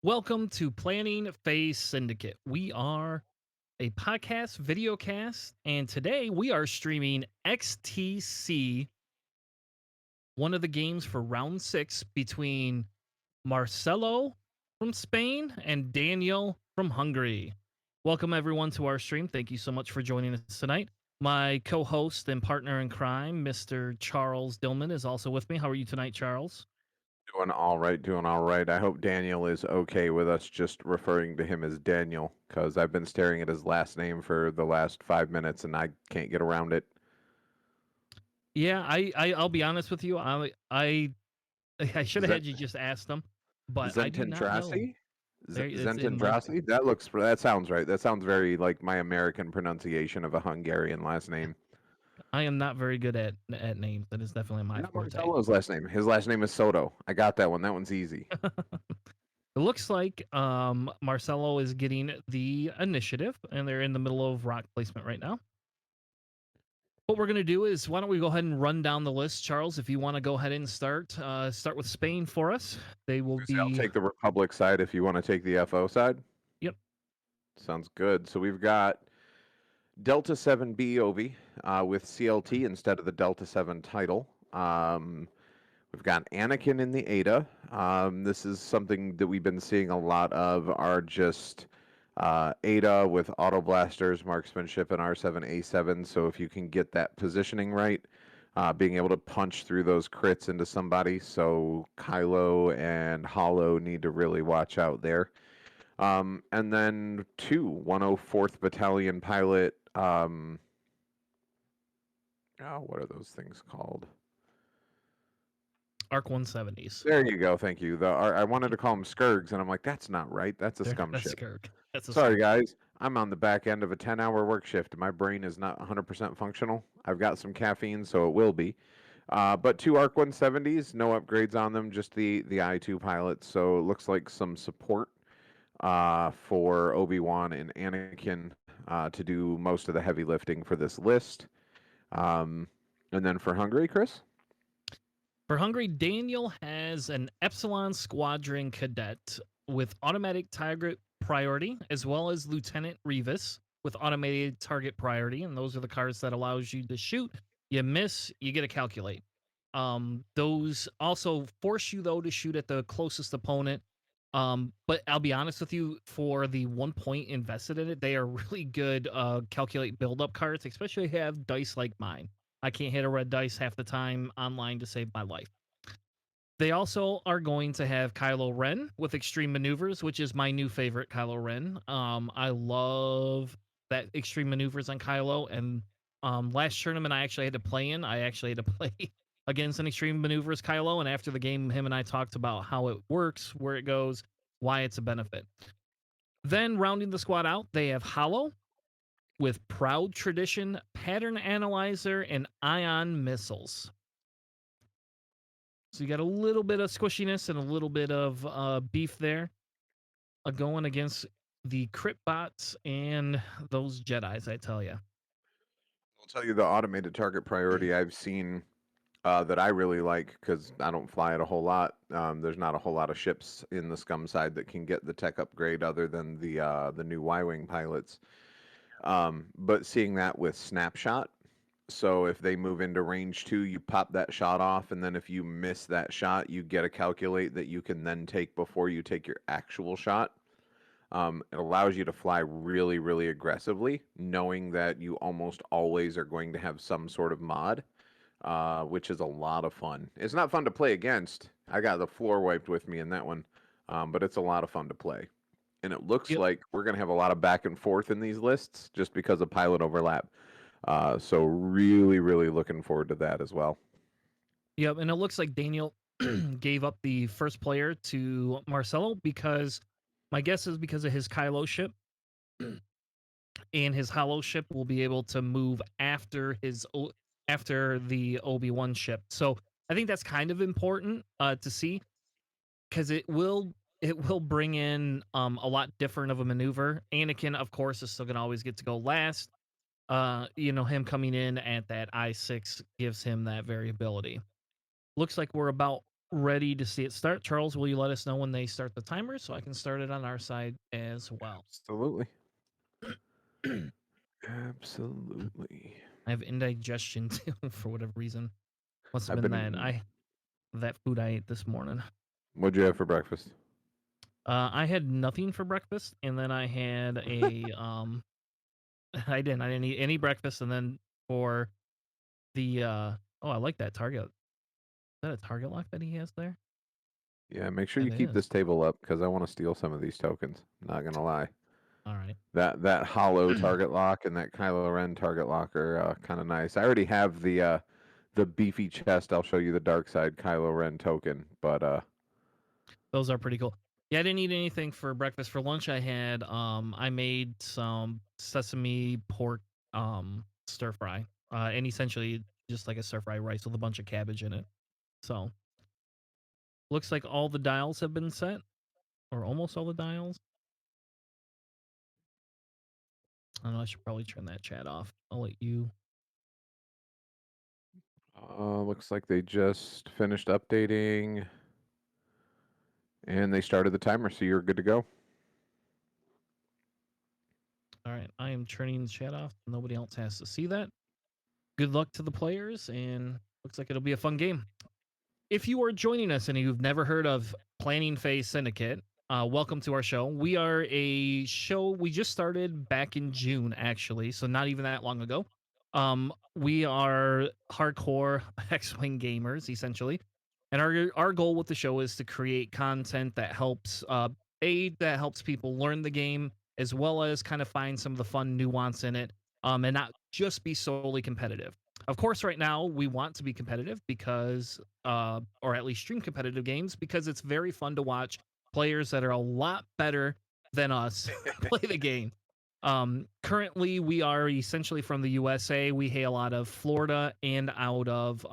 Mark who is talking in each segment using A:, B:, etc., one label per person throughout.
A: Welcome to Planning Phase Syndicate. We are a podcast, videocast, and today we are streaming XTC, one of the games for round 6 between Marcelo from Spain and Daniel from Hungary. Welcome everyone to our stream. Thank you so much for joining us tonight. My co-host and partner in crime, Mr. Charles Dillman, is also with me. How are you tonight, Charles?
B: Doing all right, doing all right. I hope Daniel is okay with us just referring to him as Daniel, because I've been staring at his last name for the last 5 minutes and I can't get around it.
A: Yeah, I'll be honest with you. I should have
B: Zent-
A: had you just ask them, but I do not know.
B: Zentendrassi?
A: It's in my.
B: Zentendrassi? That sounds right. That sounds very like my American pronunciation of a Hungarian last name.
A: I am not very good at names. That is definitely my
B: Not
A: forte.
B: Marcelo's last name. His last name is Soto. I got that one. That one's easy.
A: It looks like Marcelo is getting the initiative, and they're in the middle of rock placement right now. What we're gonna do is, why don't we go ahead and run down the list, Charles? If you want to go ahead and start with Spain for us. They will
B: I'll
A: be.
B: take the Republic side if you want to take the FO side.
A: Yep.
B: Sounds good. So we've got Delta 7B Ovi with CLT instead of the Delta 7 title. We've got Anakin in the Ada. This is something that we've been seeing a lot of, are just Ada with auto blasters, marksmanship, and R7A7. So if you can get that positioning right, being able to punch through those crits into somebody. So Kylo and Hollow need to really watch out there. And then 104th Battalion pilot. What are those things called?
A: Arc 170s.
B: There you go. Thank you. I wanted to call them Skirgs, and I'm like, that's not right. That's a scum
A: That's
B: ship.
A: Skirk. That's a
B: Sorry,
A: Skirk.
B: guys. I'm on the back end of a 10-hour work shift. My brain is not 100% functional. I've got some caffeine, so it will be. But 2 Arc 170s, no upgrades on them, just the I2 pilots. So it looks like some support for Obi-Wan and Anakin to do most of the heavy lifting for this list. And then for Hungary, Chris?
A: For Hungary, Daniel has an Epsilon Squadron Cadet with automatic target priority, as well as Lieutenant Revis with automated target priority, and those are the cards that allows you to shoot. You miss, you get a calculate. Those also force you though to shoot at the closest opponent. But I'll be honest with you, for the 1 point invested in it, they are really good calculate build-up cards, especially if you have dice like mine. I can't hit a red dice half the time online to save my life. They also are going to have Kylo Ren with Extreme Maneuvers, which is my new favorite Kylo Ren. I love that Extreme Maneuvers on Kylo. And last tournament I actually had to play against an Extreme Maneuvers Kylo. And after the game, him and I talked about how it works, where it goes, why it's a benefit. Then rounding the squad out, they have Hollow with Proud Tradition, Pattern Analyzer, and Ion Missiles. So you got a little bit of squishiness and a little bit of beef there going against the crit bots and those Jedis, I tell you.
B: I'll tell you the automated target priority I've seen that I really like, because I don't fly it a whole lot. There's not a whole lot of ships in the scum side that can get the tech upgrade other than the new Y-Wing pilots. But seeing that with Snapshot, so if they move into range 2, you pop that shot off, and then if you miss that shot, you get a calculate that you can then take before you take your actual shot. It allows you to fly really, really aggressively, knowing that you almost always are going to have some sort of mod, which is a lot of fun. It's not fun to play against. I got the floor wiped with me in that one, but it's a lot of fun to play. and it looks
A: Yep.
B: like we're going to have a lot of back and forth in these lists just because of pilot overlap. So really, really looking forward to that as well.
A: Yep. And it looks like Daniel gave up the first player to Marcelo because my guess is because of his Kylo ship, and his Hollow ship will be able to move after the Obi-Wan ship. So I think that's kind of important to see, because it will bring in a lot different of a maneuver. Anakin, of course, is still gonna always get to go last. Him coming in at that I6 gives him that variability. Looks like we're about ready to see it start. Charles, will you let us know when they start the timer so I can start it on our side as well?
B: Absolutely.
A: I
B: Absolutely.
A: have indigestion too for whatever reason. Must have
B: I've
A: been that
B: been.
A: that food I ate this morning.
B: What'd you have for breakfast?
A: I had nothing for breakfast, and then I had a I didn't eat any breakfast, and then for the oh, I like that Target. Is that a Target lock that he has there?
B: Yeah, make sure
A: That
B: you keep
A: is.
B: this table up because I want to steal some of these tokens. Not gonna lie.
A: All right.
B: That hollow target lock and that Kylo Ren target lock are kind of nice. I already have the beefy chest. I'll show you the dark side Kylo Ren token, but
A: Those are pretty cool. Yeah, I didn't eat anything for breakfast. For lunch I made some sesame pork stir fry. And essentially just like a stir fry rice with a bunch of cabbage in it. So, looks like all the dials have been set, or almost all the dials. I don't know, I should probably turn that chat off. I'll let you.
B: looks like they just finished updating and they started the timer, so you're good to go.
A: All right, I am turning the chat off. Nobody else has to see that. Good luck to the players, and looks like it'll be a fun game. If you are joining us and you've never heard of Planning Phase Syndicate, welcome to our show. We are a show we just started back in June, actually, so not even that long ago. We are hardcore X-wing gamers, essentially, and our goal with the show is to create content that helps that helps people learn the game, as well as kind of find some of the fun nuance in it, and not just be solely competitive. Of course, right now we want to be competitive because, or at least stream competitive games, because it's very fun to watch players that are a lot better than us play the game. Currently, we are essentially from the USA. We hail out of Florida and out of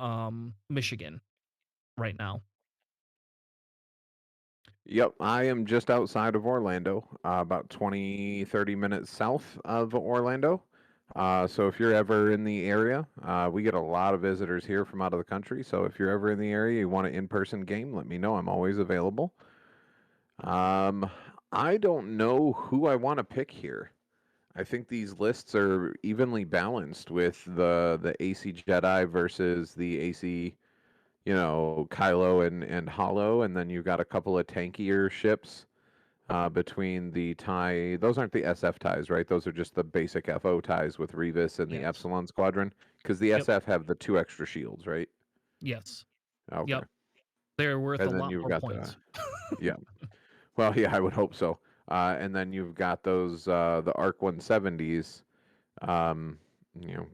A: Michigan right now.
B: Yep, I am just outside of Orlando, about 20-30 minutes south of Orlando. So if you're ever in the area, we get a lot of visitors here from out of the country. So if you're ever in the area, you want an in-person game, let me know. I'm always available. Um, I don't know who I want to pick here. I think these lists are evenly balanced with the AC Jedi versus the AC, Kylo and Hollow, and then you've got a couple of tankier ships between the tie. Those aren't the SF ties, right? Those are just the basic FO ties with Revis and the
A: Yes.
B: Epsilon Squadron, because the
A: Yep.
B: SF have the two extra shields, right?
A: Yes.
B: Okay,
A: Yep. They're worth a
B: and then
A: lot
B: you've
A: more
B: got the
A: points.
B: yeah. Well, yeah, I would hope so. And then you've got those the ARC 170s, um,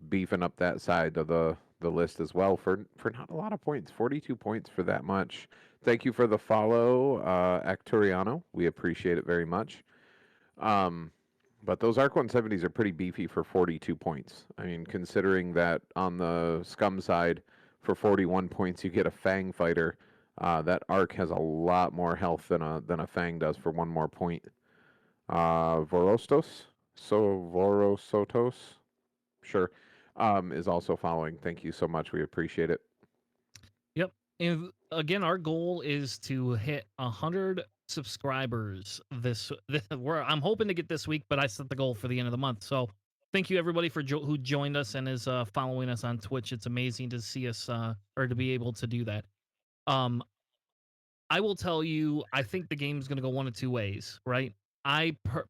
B: beefing up that side of the list as well for not a lot of points. 42 points for that much. Thank you for the follow, Acturiano. We appreciate it very much. Um, but those ARC 170s are pretty beefy for 42 points. I mean, considering that on the Scum side, for 41 points, you get a Fang fighter. That ARC has a lot more health than a Fang does for one more point. Vorostos? So Vorosotos? Sure. Is also following. Thank you so much. We appreciate it.
A: Yep. And again, our goal is to hit 100 subscribers I'm hoping to get this week, but I set the goal for the end of the month. So thank you everybody for who joined us and is following us on Twitch. It's amazing to see us or to be able to do that. Um, I will tell you, I think the game's going to go one of two ways, right?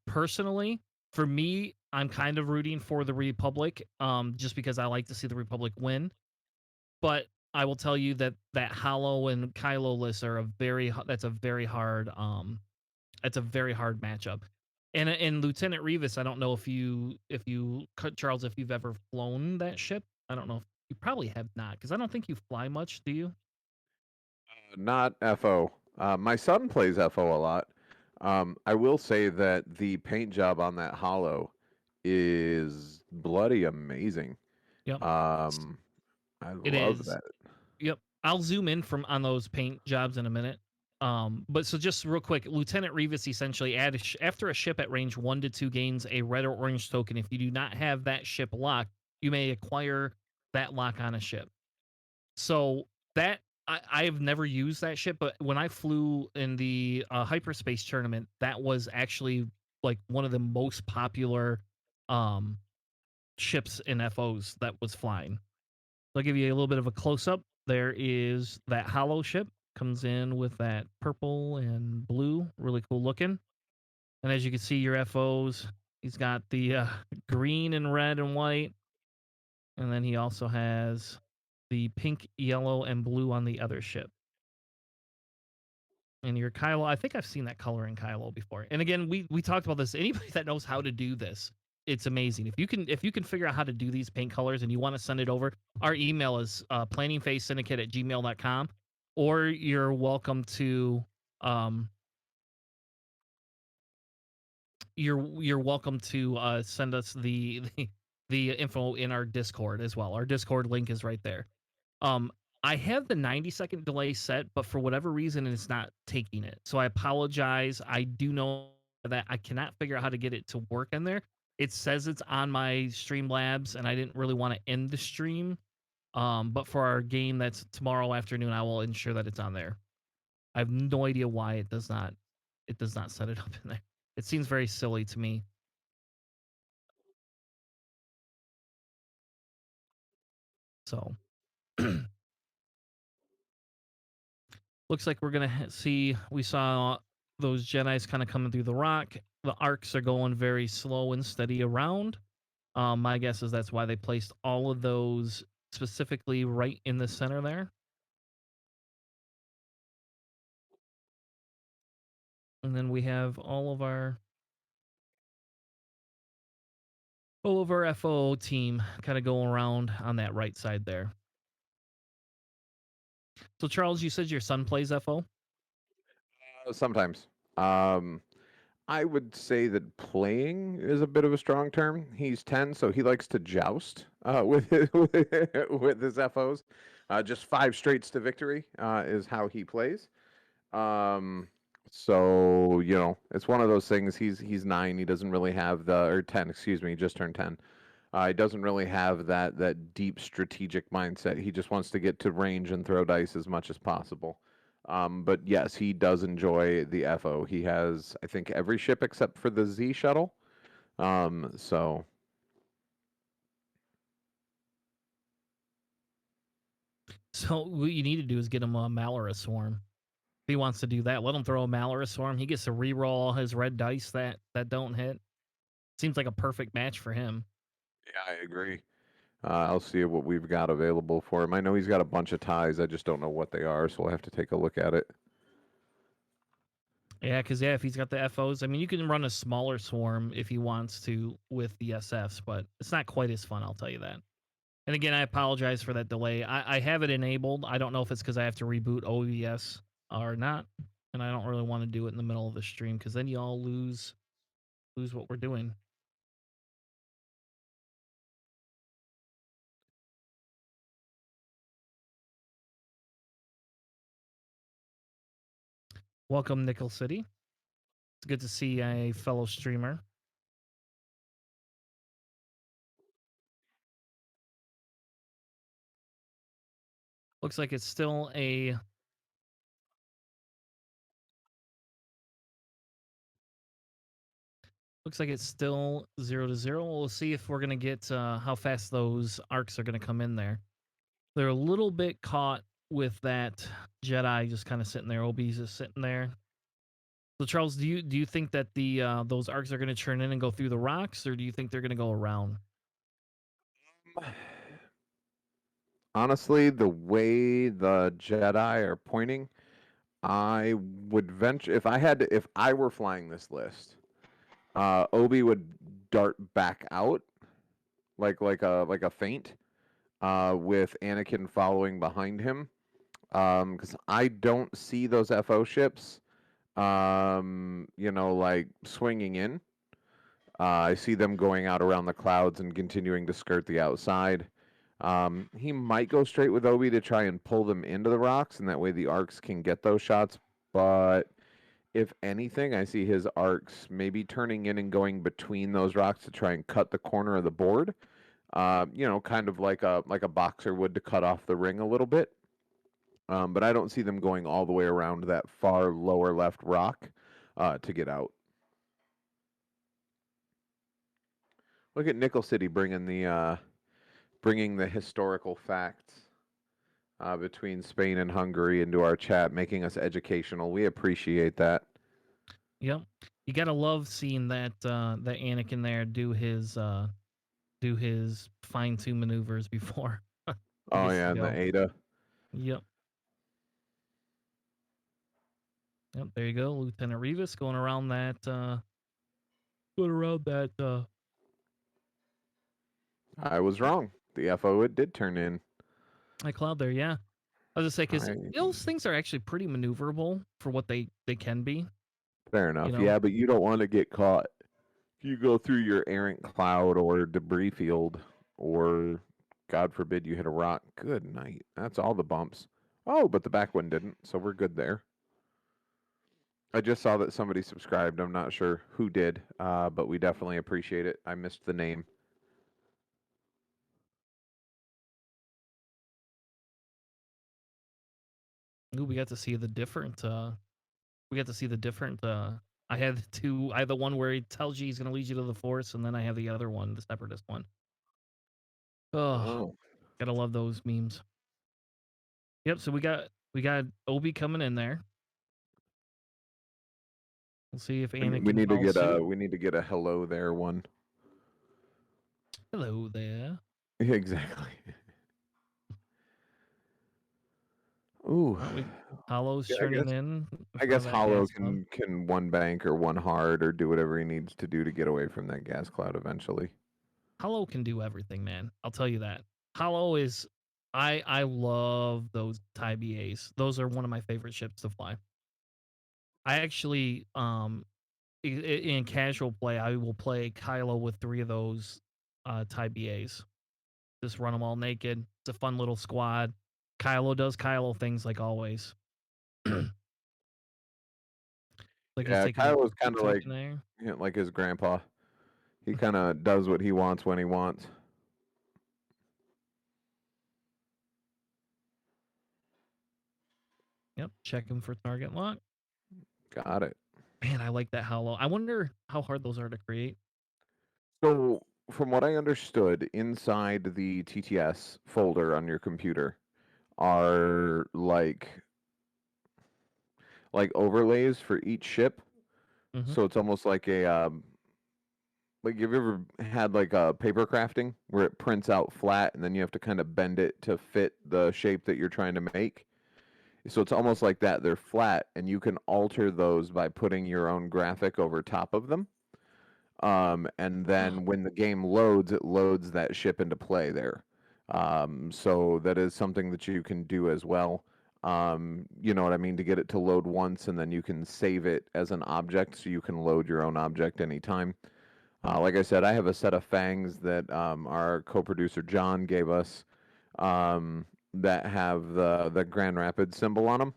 A: Personally, for me, I'm kind of rooting for the Republic, just because I like to see the Republic win. But I will tell you that Hollow and Kylo lists are that's a very hard That's a very hard matchup. And Lieutenant Revis, I don't know if you Charles, if you've ever flown that ship. I don't know if you probably have not, because I don't think you fly much, do you?
B: Not FO. My son plays FO a lot. I will say that the paint job on that hollow is bloody amazing.
A: Yep.
B: Um, I
A: It
B: love
A: is.
B: that.
A: Yep. I'll zoom in from on those paint jobs in a minute. But so just real quick, Lieutenant Revis essentially after a ship at range 1 to 2 gains a red or orange token. If you do not have that ship locked, you may acquire that lock on a ship. So that I have never used that ship, but when I flew in the hyperspace tournament, that was actually like one of the most popular um ships in FOs that was flying. I'll give you a little bit of a close up. There is that hollow ship, comes in with that purple and blue, really cool looking. And as you can see, your FOs, he's got the green and red and white, and then he also has the pink, yellow, and blue on the other ship. And your Kylo, I think I've seen that color in Kylo before. And again, we talked about this. Anybody that knows how to do this, it's amazing. If you can figure out how to do these paint colors and you want to send it over, our email is planningphasesyndicate@gmail.com, or you're welcome to um you're welcome to send us the info in our Discord as well. Our Discord link is right there. Um, I have the 90-second delay set, but for whatever reason, it's not taking it. So I apologize. I do know that I cannot figure out how to get it to work in there. It says it's on my Streamlabs, and I didn't really want to end the stream. But for our game that's tomorrow afternoon, I will ensure that it's on there. I have no idea why it does not set it up in there. It seems very silly to me. So looks like we're gonna see. We saw those Jedi's kind of coming through the rock. The arcs are going very slow and steady around. My guess is that's why they placed all of those specifically right in the center there. And then we have all of our FO team kind of going around on that right side there. So Charles, you said your son plays FO.
B: Sometimes. Um, I would say that playing is a bit of a strong term. He's 10, so he likes to joust with with his FOs. Just five straights to victory is how he plays. Um, so it's one of those things. He's 9. He doesn't really have or 10. Excuse me. He just turned 10. He doesn't really have that deep strategic mindset. He just wants to get to range and throw dice as much as possible. But yes, he does enjoy the FO. He has, I think, every ship except for the Z shuttle. So
A: So what you need to do is get him a Malarus Swarm. If he wants to do that, let him throw a Malarus Swarm. He gets to reroll all his red dice that don't hit. Seems like a perfect match for him.
B: yeah, I agree. I'll see what we've got available for him. I know he's got a bunch of ties. I just don't know what they are, so we'll have to take a look at it.
A: Yeah, because if he's got the FOs, I mean, you can run a smaller swarm if he wants to with the SFs, but it's not quite as fun. I'll tell you that. And again, I apologize for that delay. I have it enabled. I don't know if it's because I have to reboot OBS or not, and I don't really want to do it in the middle of the stream because then y'all lose what we're doing. Welcome, Nickel City. It's good to see a fellow streamer. Looks like it's still a Looks like it's still 0-0. We'll see if we're gonna get how fast those arcs are gonna come in there. They're a little bit caught with that Jedi just kind of sitting there. OB's just sitting there. So Charles, do you think that the those arcs are gonna churn in and go through the rocks, or do you think they're gonna go around?
B: Honestly, the way the Jedi are pointing, I would venture if I were flying this list, Obi would dart back out like a feint, with Anakin following behind him. Because I don't see those FO ships, like swinging in. I see them going out around the clouds and continuing to skirt the outside. He might go straight with Obi to try and pull them into the rocks, and that way the arcs can get those shots. But if anything, I see his arcs maybe turning in and going between those rocks to try and cut the corner of the board. Kind of like a boxer would to cut off the ring a little bit. But I don't see them going all the way around that far lower left rock to get out. Look at Nickel City bringing the historical facts between Spain and Hungary into our chat, making us educational. We appreciate that.
A: Yep. You gotta love seeing that Anakin there do his fine tune maneuvers before he
B: Oh
A: gets
B: yeah,
A: to
B: and the
A: go.
B: Ada.
A: Yep. Yep. There you go, Lieutenant Revis going around that.
B: I was wrong. The FO it did turn in.
A: That cloud there. Yeah. I was just say because
B: I,
A: those things are actually pretty maneuverable for what they can be.
B: fair
A: You
B: enough.
A: know.
B: Yeah, but you don't want to get caught. You go through your errant cloud or debris field, or God forbid you hit a rock. Good night. That's all the bumps. Oh, but the back one didn't, so we're good there. I just saw that somebody subscribed. I'm not sure who did, but we definitely appreciate it. I missed the name.
A: Ooh, we got to see the different. We got to see the different. I had two. I have the one where he tells you he's going to lead you to the force, and then I have the other one, the separatist one. Oh,
B: Oh,
A: gotta love those memes. Yep. So we got Obi coming in there. We'll see if
B: we
A: Anakin
B: need to
A: follows
B: get
A: suit.
B: a hello there one.
A: Hello there.
B: Exactly. Ooh.
A: Hollow's
B: Yeah,
A: turning in
B: I
A: front
B: guess
A: of that
B: Hollow
A: gas cloud.
B: can one bank or one hard or do whatever he needs to do to get away from that gas cloud eventually.
A: Hollow can do everything, man. I'll tell you that. Hollow is. I love those TIE BAs. Those are one of my favorite ships to fly. I actually in casual play, I will play Kylo with 3 of those TIE BAs. Just run them all naked. It's a fun little squad. Kylo does Kylo things like always. Like he's
B: Yeah,
A: taking a
B: Kyle was
A: quick
B: kind of
A: trip in there.
B: like his grandpa. He kind of does what he wants when he wants.
A: Yep, checking for target lock.
B: Got it.
A: Man, I like that Hollow. I wonder how hard those are to create.
B: So, from what I understood, inside the TTS folder on your computer are like overlays for each ship.
A: Mm-hmm.
B: So it's almost like like have you ever had like a paper crafting where it prints out flat and then you have to kind of bend it to fit the shape that you're trying to make? So it's almost like that. They're flat and you can alter those by putting your own graphic over top of them. And then when the game loads, it loads that ship into play there. So that is something that you can do as well. You know what I mean? To get it to load once, and then you can save it as an object, so you can load your own object anytime. Like I said, I have a set of fangs that our co-producer John gave us that have the Grand Rapids symbol on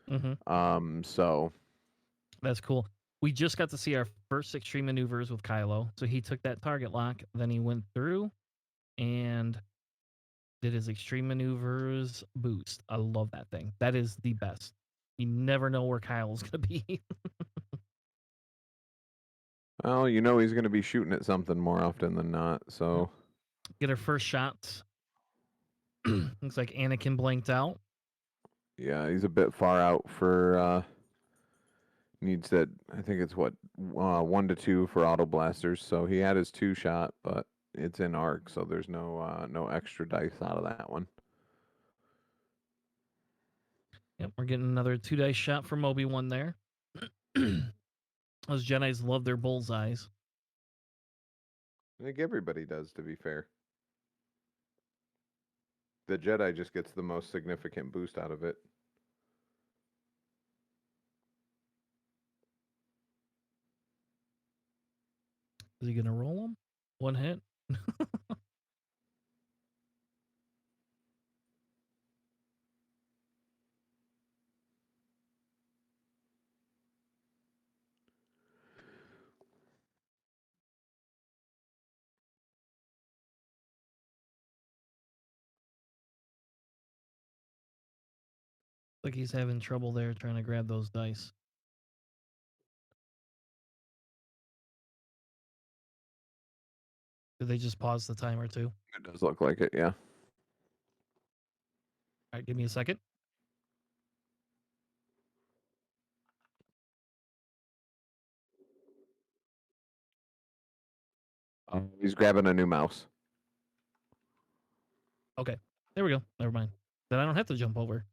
B: them. So
A: That's cool. We just got to see our first extreme maneuvers with Kylo. So he took that target lock, then he went through and did his extreme maneuvers boost. I love that thing. That is the best. You never know where Kylo's gonna be.
B: well, you know he's going to be shooting at something more often than not. So
A: Get our first shots. Looks like Anakin blanked out.
B: yeah, he's a bit far out for needs that. I think it's what 1 to 2 for auto blasters. So he had his 2 shot, but it's in arc, so there's no extra dice out of that one.
A: Yep, We're getting another 2 dice shot from Obi-Wan there. Those Jedis love their bullseyes.
B: I think everybody does, to be fair. The Jedi just gets the most significant boost out of it.
A: Is he gonna roll them? One hit. Like he's having trouble there trying to grab those dice. Did they just pause the timer too?
B: It does look like it, yeah.
A: All right, give me a second.
B: He's grabbing a new mouse.
A: Okay, there we go. Never mind. Then I don't have to jump over.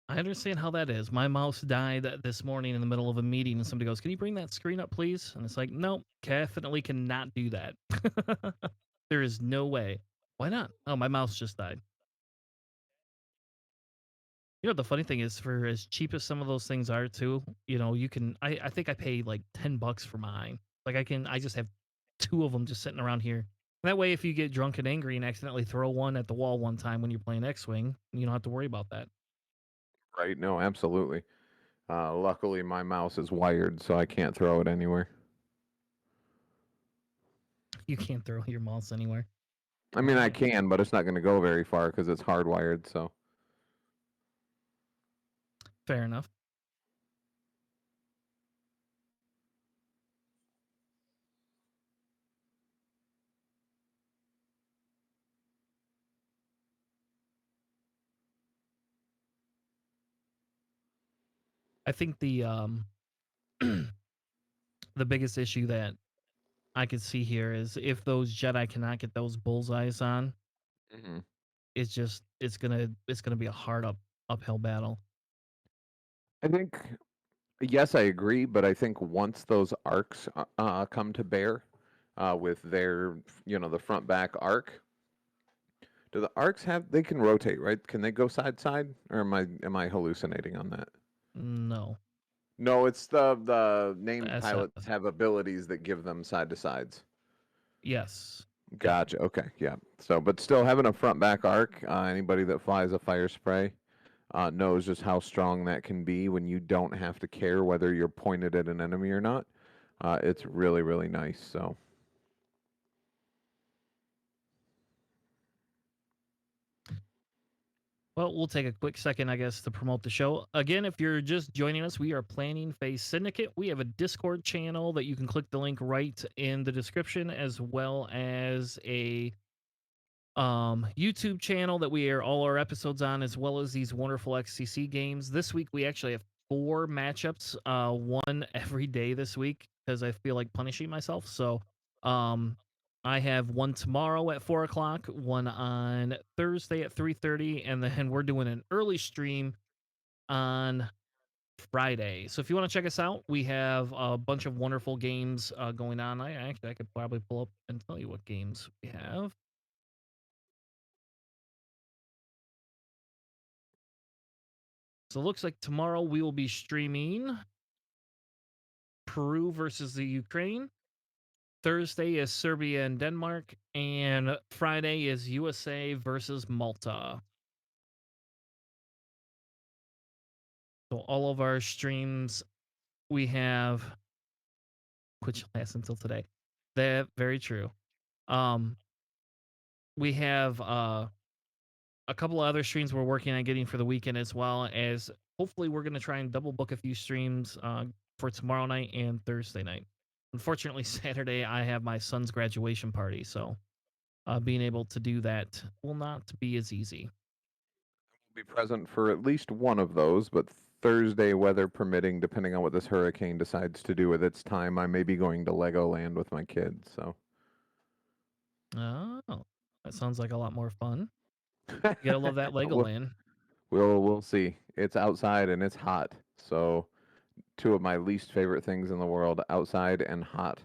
A: I understand how that is. My mouse died this morning in the middle of a meeting, and somebody goes, "Can you bring that screen up, please?" And it's like, "Nope, definitely cannot do that." There is no way. Why not? Oh, my mouse just died. You know, the funny thing is, for as cheap as some of those things are, too, you know, you can. I think I paid like $10 for mine. Like I just have two of them just sitting around here. That way, if you get drunk and angry and accidentally throw one at the wall one time when you're playing X-wing, you don't have to worry about that.
B: Right? No, absolutely. Luckily, my mouse is wired, so I can't throw it anywhere.
A: You can't throw your mouse anywhere.
B: I mean, I can, but it's not going to go very far because it's hardwired, so.
A: Fair enough. I think the biggest issue that I could see here is if those Jedi cannot get those bullseyes on,
B: Mm-hmm.
A: it's gonna be a hard uphill battle.
B: I think, yes, I agree, but I think once those arcs come to bear with their, the front back arc, do the arcs they can rotate, right? Can they go side side, or am I hallucinating on that?
A: No,
B: No, it's the named pilots
A: SF.
B: have abilities that give them side to sides.
A: Yes.
B: Gotcha. Okay. Yeah. So, but still having a front back arc, anybody that flies a fire spray knows just how strong that can be when you don't have to care whether you're pointed at an enemy or not. It's really, really nice. So,
A: Well, we'll take a quick second, I guess, to promote the show. Again, if you're just joining us, we are Planning Phase Syndicate. We have a Discord channel that you can click the link right in the description, as well as a YouTube channel that we air all our episodes on, as well as these wonderful XTC games. This week we actually have 4 matchups, one every day this week because I feel like punishing myself. So I have one tomorrow at 4 o'clock, one on Thursday at 3:30, and then we're doing an early stream on Friday. So if you want to check us out, we have a bunch of wonderful games going on. I could probably pull up and tell you what games we have. So it looks like tomorrow we will be streaming Peru versus the Ukraine. Thursday is Serbia and Denmark. And Friday is USA versus Malta. So all of our streams we have, which lasts until today. That very true. We have a couple of other streams we're working on getting for the weekend, as well as hopefully we're going to try and double book a few streams for tomorrow night and Thursday night. Unfortunately, Saturday I have my son's graduation party, so being able to do that will not be as easy.
B: be present for at least one of those, but Thursday, weather permitting, depending on what this hurricane decides to do with its time, I may be going to Legoland with my kids. So,
A: Oh, that sounds like a lot more fun. You gotta love that
B: we'll,
A: Legoland.
B: we'll see. It's outside and it's hot. So two of my least favorite things in the world, outside and hot.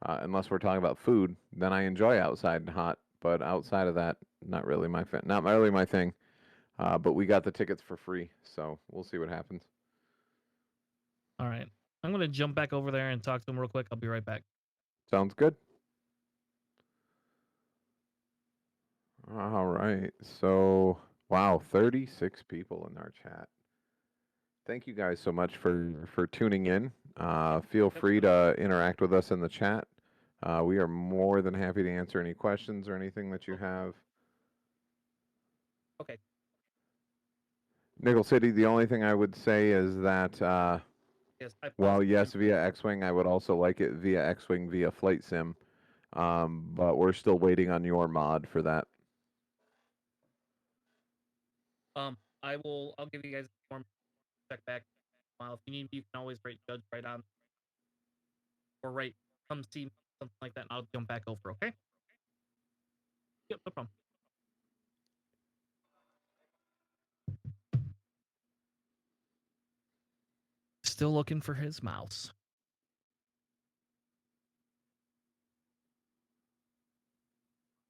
B: Unless we're talking about food, then I enjoy outside and hot. But outside of that, not really my thing. But we got the tickets for free, so we'll see what happens.
A: All right. I'm gonna jump back over there and talk to him real quick. I'll be right back.
B: Sounds good. All right. So, wow, 36 people in our chat. Thank you guys so much for tuning in. Feel
A: Yep.
B: free to interact with us in the chat. We are more than happy to answer any questions or anything that you have.
A: Okay.
B: Nickel City, the only thing I would say is that
A: Yes, I paused
B: while
A: the
B: yes,
A: game.
B: via X-Wing, I would also like it via X-Wing via Flight Sim. But we're still waiting on your mod for that.
A: I will. I'll give you guys a form. Check back. If you need, you can always write Judge right on or write come see me, something like that, and I'll jump back over. Okay. Yep. No problem. Still looking for his mouse.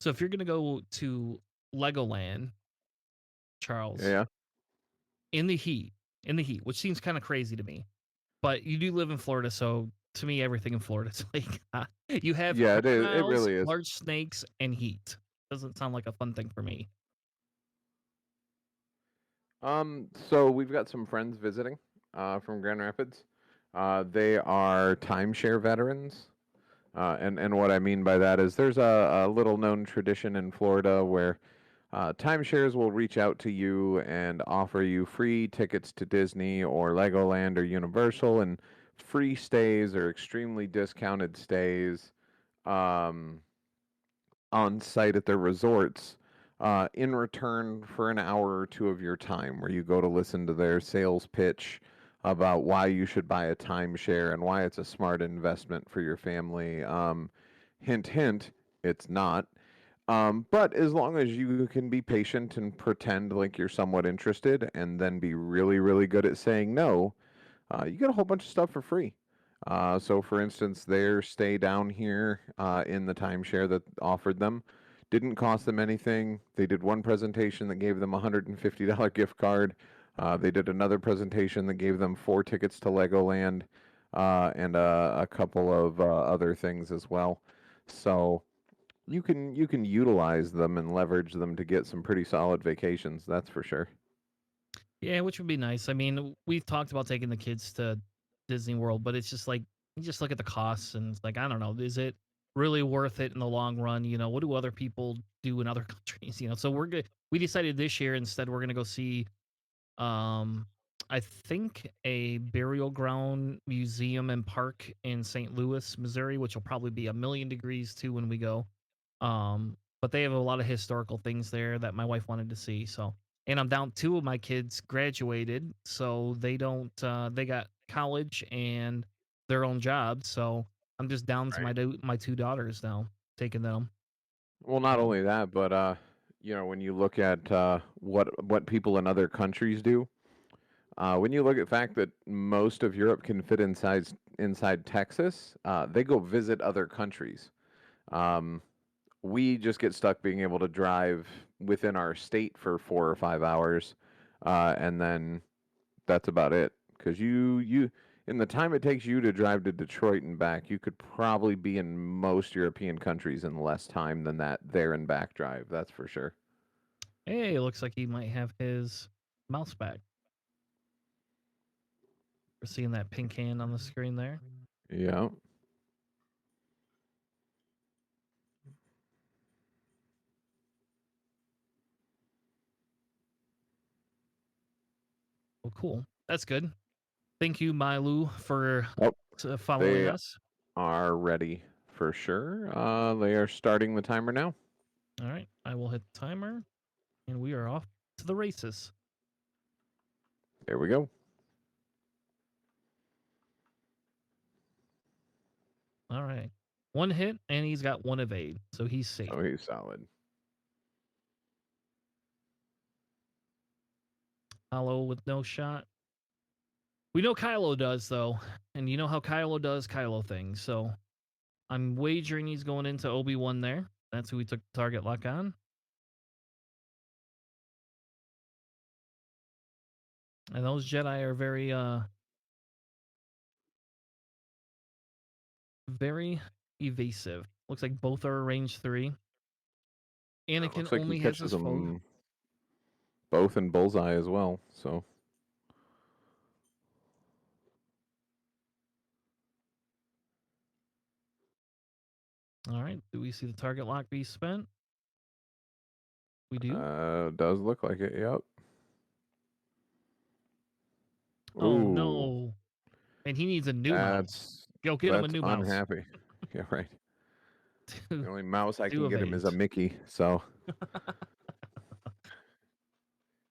A: So if you're gonna go to Legoland, Charles,
B: Yeah.
A: in the heat, which seems kind of crazy to me, but you do live in Florida, so to me, everything in Florida is like you have
B: Yeah, it is. It
A: crocodiles,
B: really is.
A: large snakes, and heat. Doesn't sound like a fun thing for me.
B: So we've got some friends visiting from Grand Rapids. They are timeshare veterans. And what I mean by that is there's a little known tradition in Florida where timeshares will reach out to you and offer you free tickets to Disney or Legoland or Universal and free stays or extremely discounted stays. Um, on site at their resorts in return for an hour or two of your time, where you go to listen to their sales pitch about why you should buy a timeshare and why it's a smart investment for your family. Hint, hint, it's not. But as long as you can be patient and pretend like you're somewhat interested and then be really, really good at saying no, you get a whole bunch of stuff for free. So, for instance, their stay down here in the timeshare that offered them didn't cost them anything. They did one presentation that gave them a $150 gift card. They did another presentation that gave them 4 tickets to Legoland and a couple of other things as well. So you can utilize them and leverage them to get some pretty solid vacations. That's for sure.
A: Yeah, which would be nice. I mean, we've talked about taking the kids to Disney World, but it's just like you just look at the costs and it's like, I don't know, is it really worth it in the long run? What do other people do in other countries? So we're good. We decided this year instead we're gonna go see um I think a burial ground museum and park in St. Louis, Missouri, which will probably be a million degrees too when we go. But they have a lot of historical things there that my wife wanted to see. So, and I'm down. Two of my kids graduated, so they don't. They got college and their own jobs. So I'm just down to
B: Right.
A: my two daughters now, taking them.
B: Well, not
A: Um,
B: only that, but when you look at what people in other countries do, when you look at the fact that most of Europe can fit inside Texas, they go visit other countries. Um, we just get stuck being able to drive within our state for 4 or 5 hours, and then that's about it. Because you in the time it takes you to drive to Detroit and back, you could probably be in most European countries in less time than that there and back drive. That's for sure.
A: hey, it looks like he might have his mouse back. We're seeing that pink hand on the screen there.
B: Yeah.
A: Well, cool. That's good. Thank you, Milu, for
B: Oh,
A: following
B: they
A: us.
B: are ready for sure. They are starting the timer now.
A: All right, I will hit the timer, and we are off to the races.
B: There we go.
A: All right. One hit, and he's got one evade, so he's safe.
B: Oh, he's solid.
A: Hollow with no shot. We know Kylo does, though. And you know how Kylo does Kylo things. So I'm wagering he's going into Obi-Wan there. That's who we took the target lock on. And those Jedi are very evasive. Looks like both are range 3.
B: Yeah, it
A: Anakin
B: looks like he
A: only has
B: catches
A: his foe.
B: them both in bullseye as well. So
A: All right. Do we see the target lock be spent? We do.
B: does look like it. Yep.
A: Oh
B: Ooh,
A: no. And he needs a new mouse.
B: that's
A: Go get him a
B: that's
A: new mouse.
B: unhappy. Yeah, right.
A: Two,
B: The only mouse I
A: two
B: can
A: of
B: get him is a
A: 8.
B: Mickey. So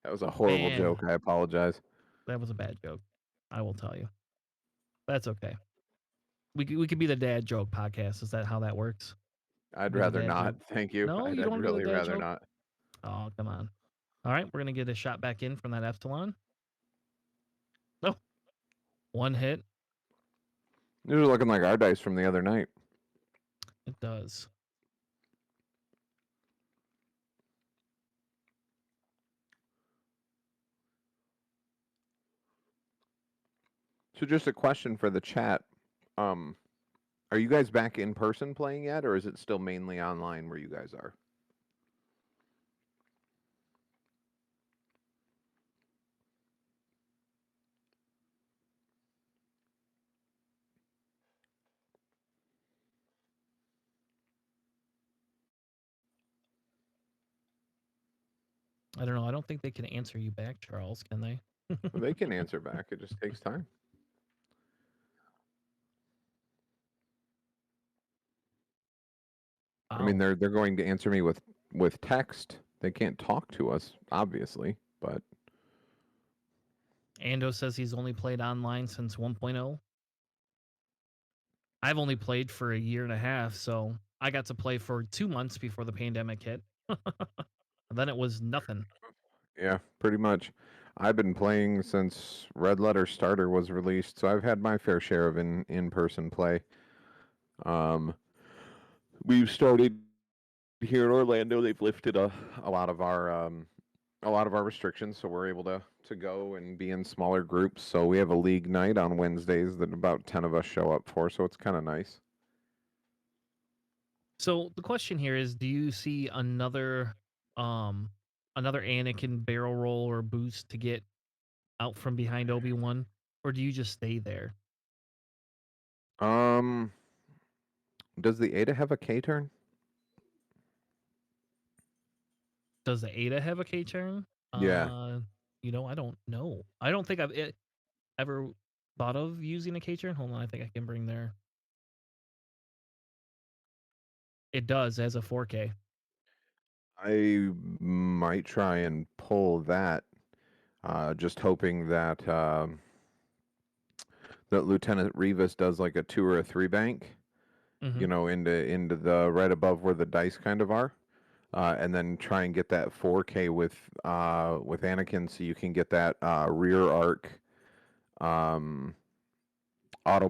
B: that was a horrible
A: Man,
B: joke. I apologize.
A: that was a bad joke. I will tell you. That's okay. We could be the dad joke podcast. Is that how that works?
B: I'd
A: Be the
B: rather
A: dad
B: not.
A: joke.
B: Thank you.
A: No, you
B: I'd
A: don't want to be the
B: really
A: dad
B: rather
A: joke.
B: not.
A: Oh, come on. All right, we're gonna get a shot back in from that Epsilon. Oh, one hit.
B: These are looking like our dice from the other night.
A: It does.
B: So just a question for the chat. Um, are you guys back in person playing yet, or is it still mainly online where you guys are?
A: I don't know. I don't think they can answer you back, Charles. Can they?
B: Well, they can answer back. It just takes time. I mean,
A: Wow.
B: they're going to answer me with text. They can't talk to us, obviously, but
A: Ando says he's only played online since 1.0. I've only played for a year and a half, so I got to play for 2 months before the pandemic hit. And then it was nothing.
B: yeah, pretty much. I've been playing since Red Letter Starter was released, so I've had my fair share of in-person play. Um, we've started here in Orlando. They've lifted a lot of our restrictions, so we're able to go and be in smaller groups. So we have a league night on Wednesdays that about 10 of us show up for, so it's kind of nice.
A: So the question here is, do you see um another Anakin barrel roll or boost to get out from behind Obi-Wan, or do you just stay there?
B: Um, does the Ada have a K turn?
A: Does the Ada have a K turn?
B: Yeah,
A: I don't know. I don't think ever thought of using a K turn. Hold on, I think I can bring there. It does as a 4K.
B: I might try and pull that. Just hoping that that Lieutenant Rivas does like a 2 or a 3 bank,
A: Mm-hmm.
B: into the right above where the dice kind of are. And then try and get that 4K with Anakin, so you can get that rear arc auto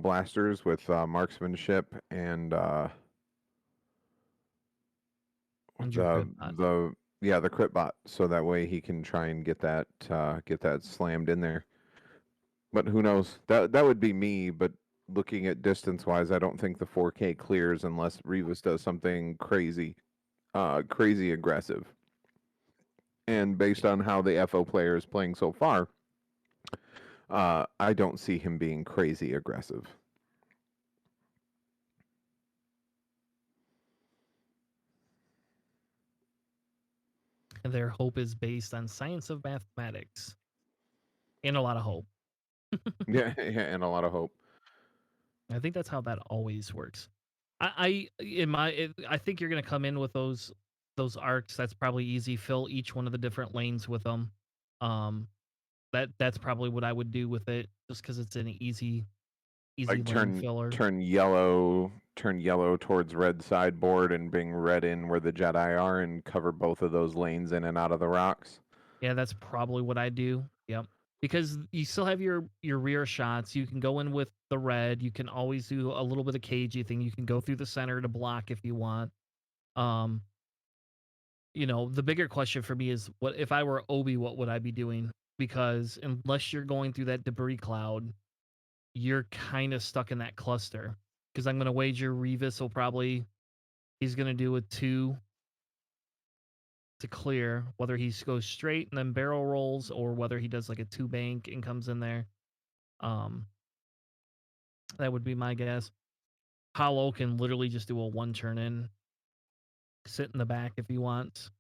B: blasters with marksmanship and
A: And your
B: the
A: crit bot.
B: the crit bot, so that way he can try and get that slammed in there. But who knows? That would be me. But looking at distance wise, I don't think the 4K clears unless Rivas does something crazy aggressive. And based on how the FO player is playing so far, I don't see him being crazy aggressive.
A: And their hope is based on science of mathematics and a lot of hope.
B: Yeah, yeah, and a lot of hope.
A: I think that's how that always works. I think you're gonna come in with those arcs. That's probably easy. Fill each one of the different lanes with them. Um, that's probably what I would do with it, just because it's an easy
B: Like
A: lane filler.
B: turn yellow towards red sideboard and bring red in where the Jedi are and cover both of those lanes in and out of the rocks.
A: Yeah, that's probably what I do. Yep. Because you still have your rear shots. You can go in with the red. You can always do a little bit of cagey thing. You can go through the center to block if you want. Um, the bigger question for me is what if I were Obi, what would I be doing? Because unless you're going through that debris cloud, you're kind of stuck in that cluster. Because I'm gonna wager Revis will probably he's gonna do a 2 to clear, whether he goes straight and then barrel rolls or whether he does like a 2 bank and comes in there. Um, that would be my guess. Hollow can literally just do a 1 turn in, sit in the back if he wants.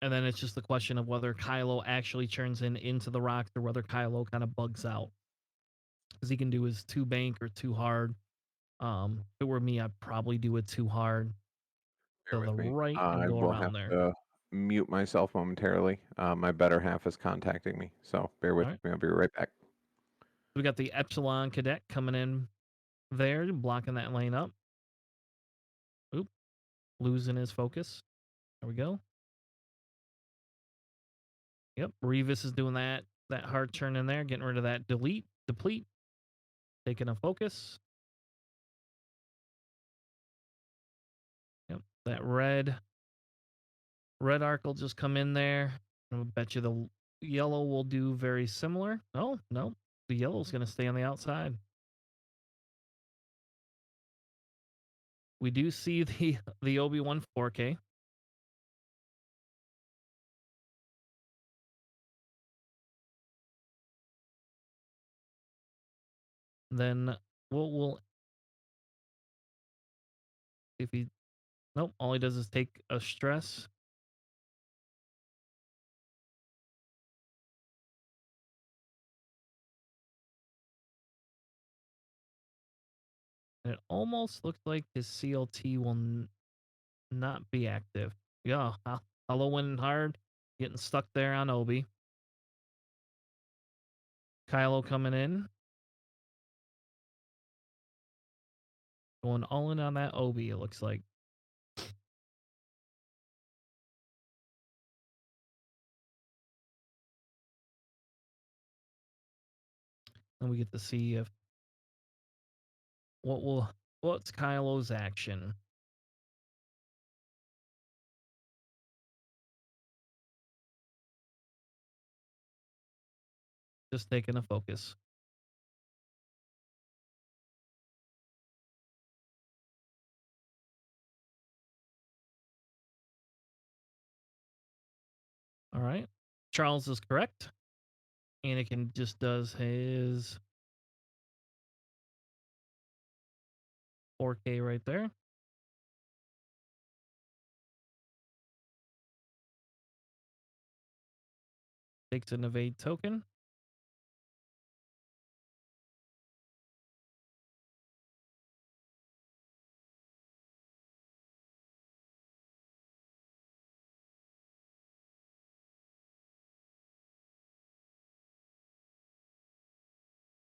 A: And then it's just the question of whether Kylo actually turns into the rocks or whether Kylo kind of bugs out. Because he can do his 2 bank or 2 hard. If it were me, I'd probably do it 2 hard
B: Bear
A: to the
B: with me.
A: right and
B: I
A: go
B: will
A: around
B: have
A: there.
B: to mute myself momentarily. My better half is contacting me, so bear
A: All
B: with
A: right.
B: me. I'll be right back.
A: We got the Epsilon cadet coming in there, blocking that lane up. Oop, losing his focus. There we go. Yep, Revis is doing that hard turn in there, getting rid of that deplete, taking a focus. Yep, that red arc will just come in there. I bet you the yellow will do very similar. Oh no, the yellow's gonna stay on the outside. We do see the Obi-Wan 4K. Then we'll if he nope, all he does is take a stress. And it almost looks like his CLT will not be active. Yeah, Hollow went hard, getting stuck there on Obi. Kylo coming in, going all in on that Obi, it looks like. And we get to see if what's Kylo's action. Just taking a focus. All right. Charles is correct. Anakin just does his 4K right there. Takes an evade token.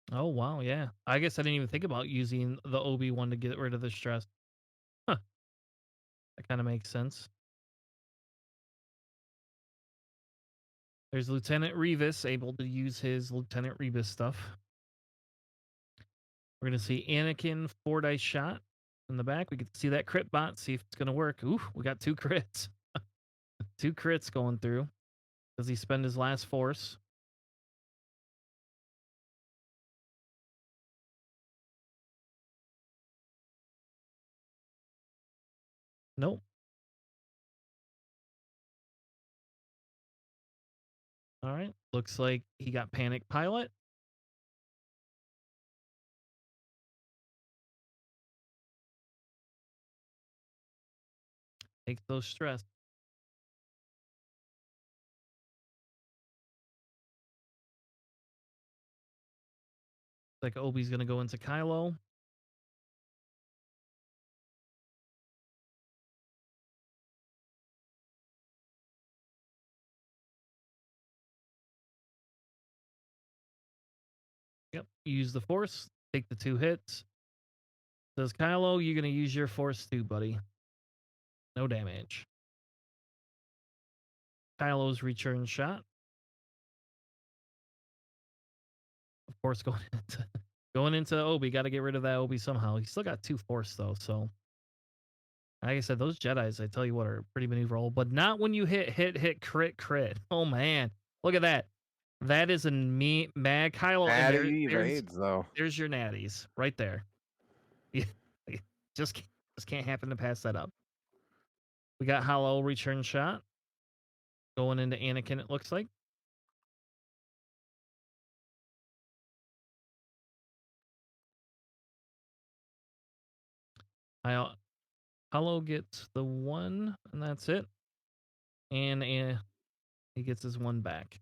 A: Oh wow, yeah. I guess I didn't even think about using the Obi-Wan to get rid of the stress. Huh. That kind of makes sense. There's Lieutenant Revis able to use his Lieutenant Revis stuff. We're gonna see Anakin 4 dice shot in the back. We get to see that crit bot, see if it's gonna work. Ooh, we got 2 crits. 2 crits going through. Does he spend his last force? Nope. All right. Looks like he got Panic Pilot. Takes those stress. Like Obi's gonna go into Kylo. Yep. Use the force. Take the 2 hits. Says Kylo, you're gonna use your force too, buddy. No damage. Kylo's return shot. of course, going into Obi, got to get rid of that Obi somehow. He's still got 2 Force though, so like I said, those Jedi's, I tell you what, are pretty maneuverable, but not when you hit, crit. Oh man, look at that. That is a mad Kylo, and
B: Natty evades though.
A: there's your natties right there. Yeah, just can't happen to pass that up. We got hollow return shot going into Anakin. It looks like. Hollow gets the 1, and that's it. And he gets his 1 back.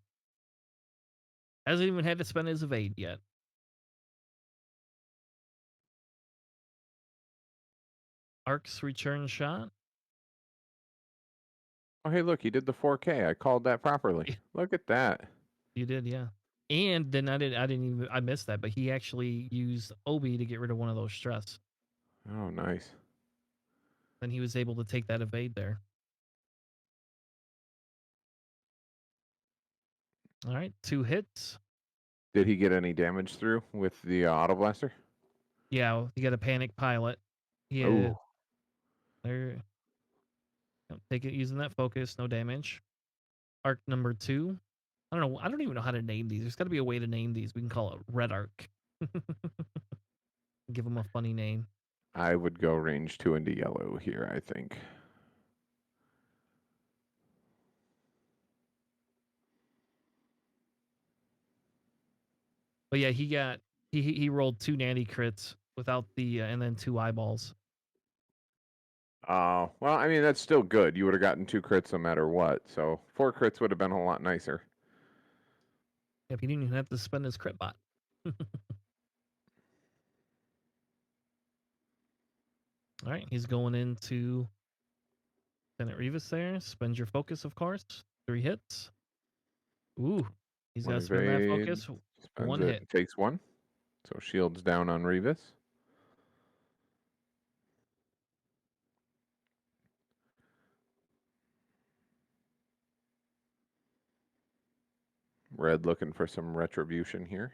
A: Hasn't even had to spend his evade yet. Ark's return shot.
B: Oh, hey, look, he did the 4K. I called that properly. Look at that.
A: You did, yeah. And then I missed that, but he actually used Obi to get rid of one of those stress.
B: Oh, nice.
A: Then he was able to take that evade there. All right, 2 hits.
B: Did he get any damage through with the auto blaster?
A: Yeah, he got a panic pilot.
B: Oh,
A: There. Take it using that focus, no damage. Arc number 2. I don't know. I don't even know how to name these. There's got to be a way to name these. We can call it Red Arc. Give him a funny name.
B: I would go range 2 into yellow here, I think.
A: But yeah, he rolled 2 natty crits without the and then 2 eyeballs.
B: Oh, well, I mean, that's still good. You would have gotten 2 crits no matter what. So 4 crits would have been a lot nicer.
A: Yep, he didn't even have to spend his crit bot. All right, he's going into Lieutenant Revis there. Spend your focus, of course. 3 hits. Ooh, he's got to spend that focus. 1 hit.
B: Takes 1. So shields down on Revis. Red looking for some retribution here.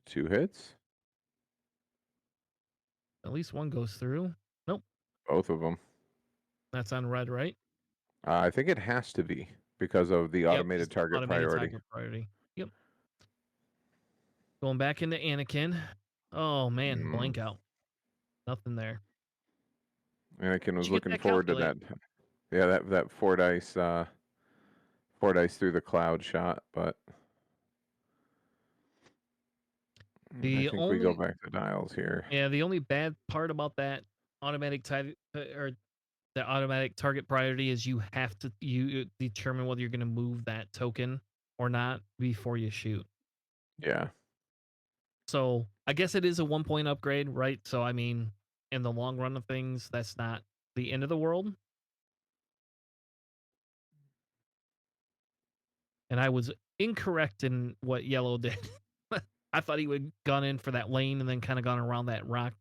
B: 2 hits.
A: At least 1 goes through. Nope.
B: Both of them.
A: That's on red, right?
B: I think it has to be because of the automated target priority.
A: Yep. Going back into Anakin. Oh man, blank out. Nothing there.
B: Anakin was looking forward to that. Yeah, that 4 dice 4 dice through the cloud shot, but I think we go back to dials here.
A: Yeah, the only bad part about that automatic the automatic target priority is you have to determine whether you're going to move that token or not before you shoot.
B: Yeah.
A: So I guess it is a 1-point upgrade, right? So I mean, in the long run of things, that's not the end of the world. And I was incorrect in what yellow did. I thought he would gone in for that lane and then kind of gone around that rock,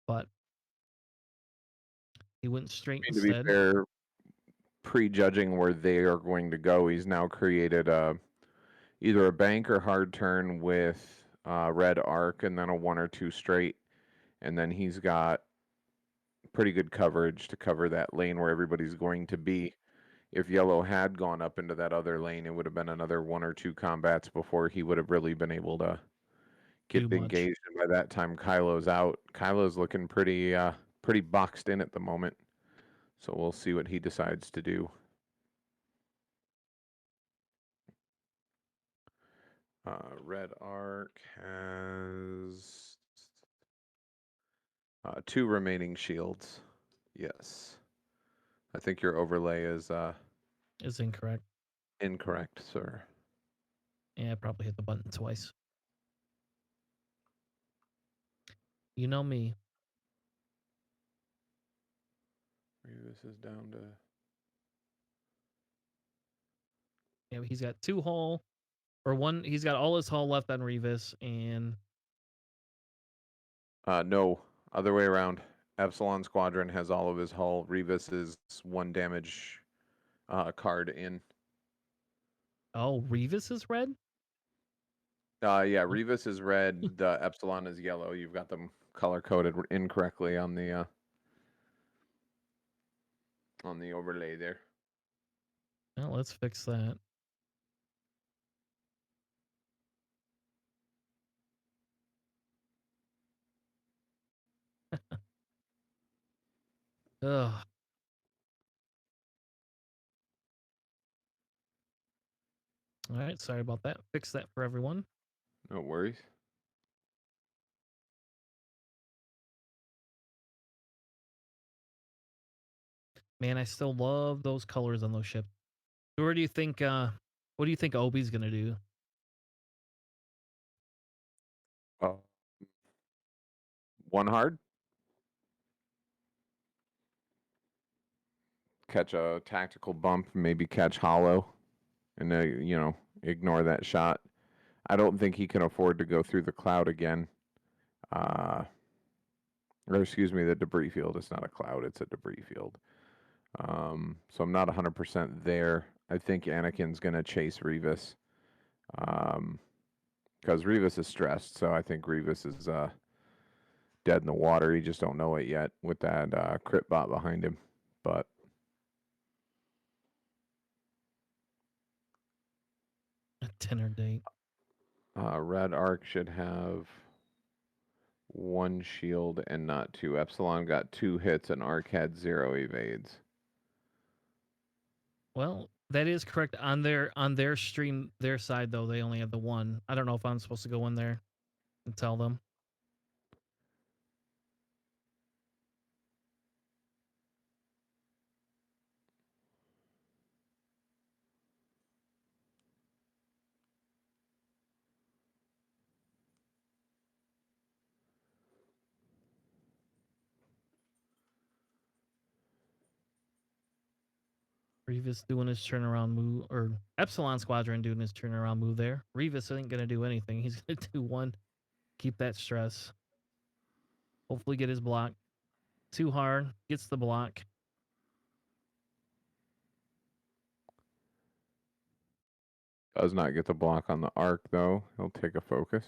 A: but he went straight instead.
B: To be fair, prejudging where they are going to go, he's now created either a bank or hard turn with red arc and then a 1 or 2 straight, and then he's got pretty good coverage to cover that lane where everybody's going to be. If yellow had gone up into that other lane, it would have been another 1 or 2 combats before he would have really been able to get engaged. And by that time, Kylo's out. Kylo's looking pretty boxed in at the moment. So we'll see what he decides to do. Red Arc has 2 remaining shields. Yes. I think your overlay is
A: incorrect.
B: Incorrect, sir.
A: Yeah, I probably hit the button twice. You know me.
B: This is down to...
A: Yeah, he's got 2 hull, or 1. He's got all his hull left on Revis, and
B: no, other way around. Epsilon Squadron has all of his hull. Revis is 1 damage card in.
A: Oh, Revis is red?
B: Yeah,
A: Oh,
B: Revis is red. The Epsilon is yellow. You've got them color coded incorrectly on the overlay there.
A: well, let's fix that. Ugh. All right, sorry about that. Fix that for everyone.
B: No worries.
A: Man, I still love those colors on those ships. Where do you think what do you think Obi's gonna do?
B: Uh, one hard. Catch a tactical bump, maybe catch hollow, and ignore that shot. I don't think he can afford to go through the cloud again. Or excuse me, the debris field. It's not a cloud; it's a debris field. So I'm not 100% there. I think Anakin's gonna chase Revis, because Revis is stressed. So I think Revis is dead in the water. You just don't know it yet with that crit bot behind him. But
A: A dinner date.
B: Red Arc should have one shield and not two. Epsilon got 2 hits and Arc had 0 evades.
A: Well, that is correct. On their stream, their side though, they only have the one. I don't know if I'm supposed to go in there and tell them. Revis doing his turnaround move, or Epsilon Squadron doing his turnaround move there. Revis ain't gonna do anything. He's gonna do one. Keep that stress. Hopefully get his block. Too hard. Gets the block.
B: Does not get the block on the Arc, though. He'll take a focus.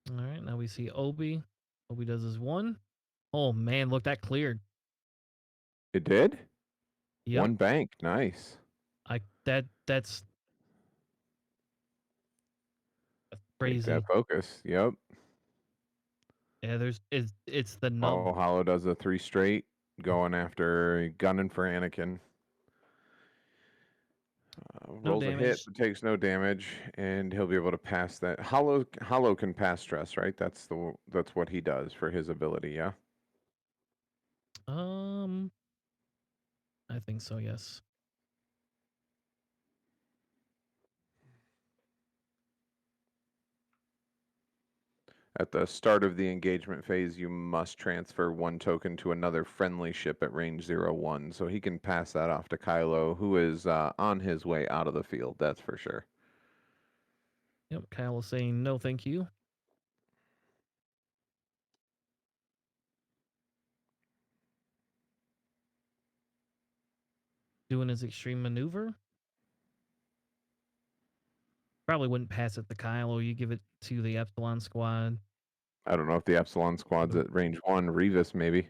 A: All right, now we see Obi. Obi does his one. Oh man, look, that cleared.
B: It did?
A: Yep.
B: One bank. Nice.
A: That's
B: Take
A: crazy.
B: that focus. Yep.
A: Yeah, it's the nub.
B: Oh, Hollow does a 3 straight, going after, gunning for Anakin.
A: No
B: Rolls a hit,
A: damage.
B: but takes no damage, and he'll be able to pass that. Hollow can pass stress, right? That's what he does for his ability. Yeah.
A: Um, I think so. Yes.
B: At the start of the engagement phase, you must transfer 1 token to another friendly ship at range 0-1. So he can pass that off to Kylo, who is on his way out of the field. That's for sure.
A: Yep. Kyle is saying no, thank you. Doing his extreme maneuver. Probably wouldn't pass it to Kylo. You give it to the Epsilon squad.
B: I don't know if the Epsilon squad's at range 1. Revis, maybe.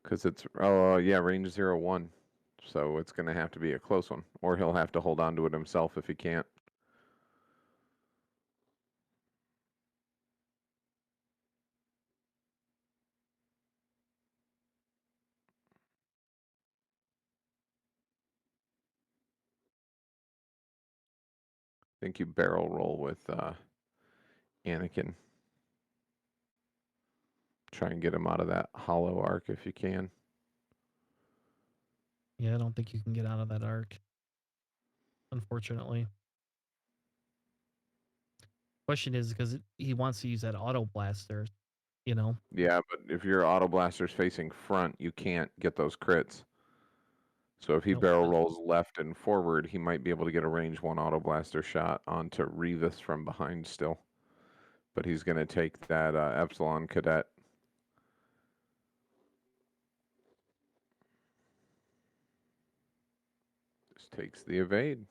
B: Because it's, yeah, range 0-1. So it's going to have to be a close one. Or he'll have to hold on to it himself if he can't. I think you barrel roll with Anakin. Try and get him out of that hollow arc if you can.
A: Yeah, I don't think you can get out of that arc. Unfortunately. Question is because he wants to use that auto blaster, you know?
B: Yeah, but if your auto blaster's facing front, you can't get those crits. So if he
A: Nope.
B: barrel rolls left and forward, he might be able to get a range 1 auto blaster shot onto Revis from behind still. but he's going to take that Epsilon cadet. Just takes the evade.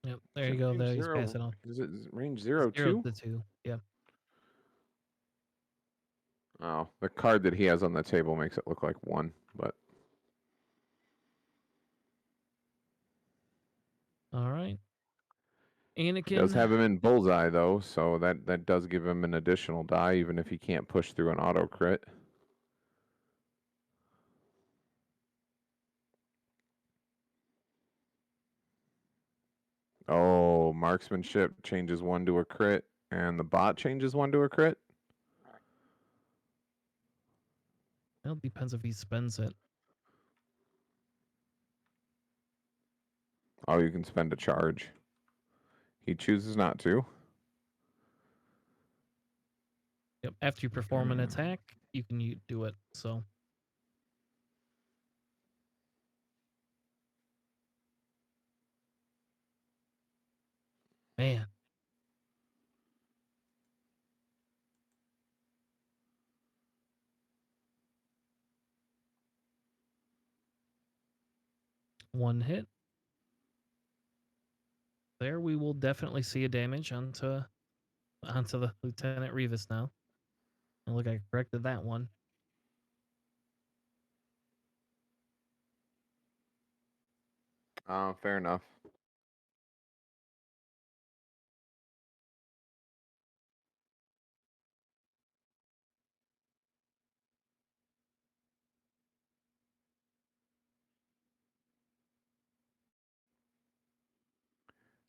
A: Yep, there you go. There, he's passing on.
B: Is it range 0,
A: 0
B: 2?
A: to 2. Yeah.
B: Oh, the card that he has on the table makes it look like 1, but
A: All right.
B: he does
A: Anakin.
B: have him in bullseye though, so that does give him an additional die, even if he can't push through an auto crit. Oh, marksmanship changes 1 to a crit, and the bot changes 1 to a crit.
A: Well, it depends if he spends it.
B: Oh, you can spend a charge. He chooses not to.
A: Yep. After you perform an attack, you can do it. So. Man. One hit. There we will definitely see a damage onto the Lieutenant Revis now. And look, I corrected that one.
B: Fair enough.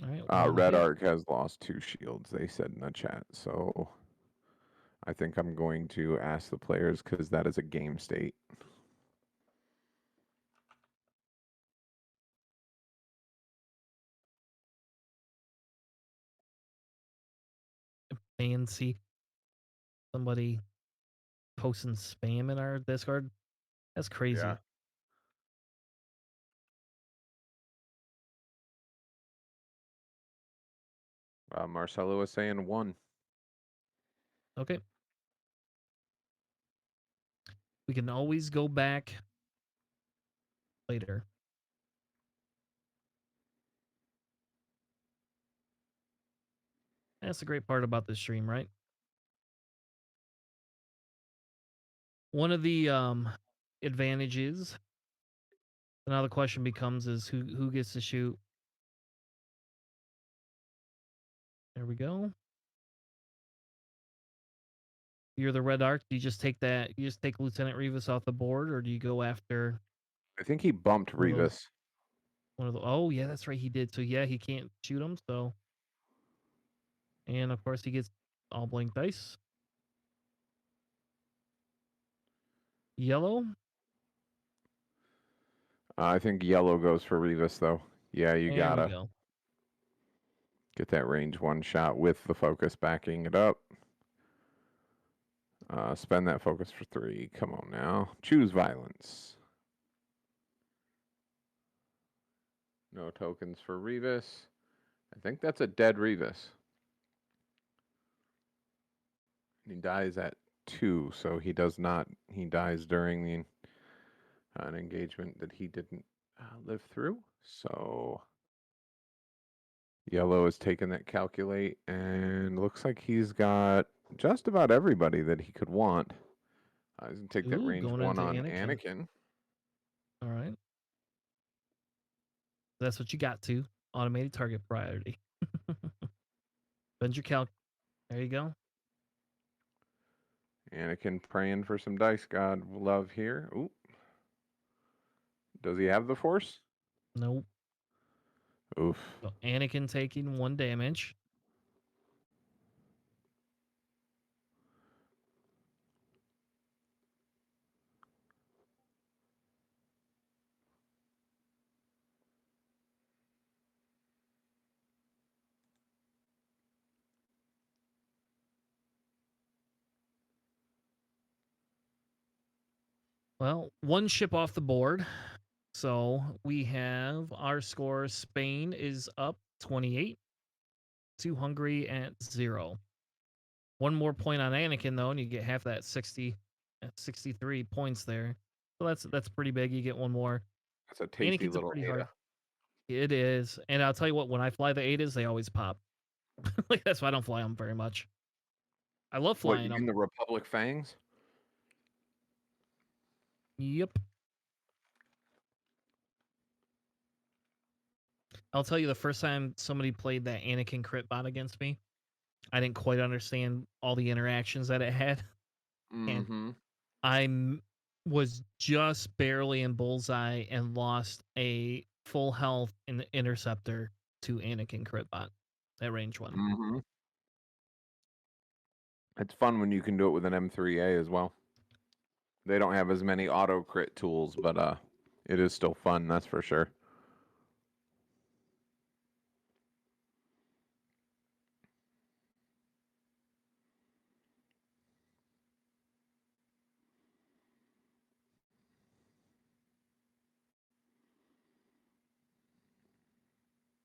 A: All right, one
B: Red
A: hit.
B: Arc has lost 2 shields, they said in the chat. So I think I'm going to ask the players because that is a game state.
A: And see somebody posting spam in our Discord. That's crazy.
B: Yeah. Marcelo was saying 1.
A: Okay. We can always go back later. That's the great part about this stream, right? One of the advantages. Now the question becomes is who gets to shoot. There we go. You're the Red Arc. Do you just take that? You just take Lieutenant Revis off the board, or do you go after
B: I think he bumped
A: one of those?
B: Revis.
A: One of the. Oh yeah, that's right. He did. So yeah, he can't shoot him. So, and of course he gets all blank dice. Yellow.
B: I think yellow goes for Revis though. Yeah, you
A: There we
B: gotta
A: go.
B: get that range 1 shot with the focus backing it up. Spend that focus for 3. Come on now. Choose violence. No tokens for Revis. I think that's a dead Revis. He dies at 2, so he does not. He dies during the an engagement that he didn't live through. So yellow is taking that calculate, and looks like he's got just about everybody that he could want. He's gonna take that
A: Ooh,
B: range
A: going
B: 1
A: into
B: on
A: Anakin.
B: Anakin.
A: All right. That's what you got to. Automated target priority. Bend your calc. There you go.
B: Anakin praying for some dice god love here. Ooh. Does he have the force?
A: Nope.
B: Oof.
A: So Anakin taking 1 damage. Well, 1 ship off the board. So we have our score. Spain is up 28 to Hungary at 0. One more point on Anakin though, and you get half that 63 points there. So that's pretty big. You get one more.
B: That's a tasty
A: Anakin's a
B: little
A: pretty
B: Ada.
A: hard. It is, and I'll tell you what. When I fly the Adas, they always pop. Like that's why I don't fly them very much. I love
B: What,
A: flying
B: you mean
A: them.
B: the Republic Fangs?
A: Yep. I'll tell you the first time somebody played that Anakin crit bot against me, I didn't quite understand all the interactions that it had, and
B: Mm-hmm.
A: I was just barely in bullseye and lost a full health in the interceptor to Anakin crit bot at range 1.
B: Mm-hmm. It's fun when you can do it with an M3A as well. They don't have as many auto crit tools, but it is still fun, that's for sure.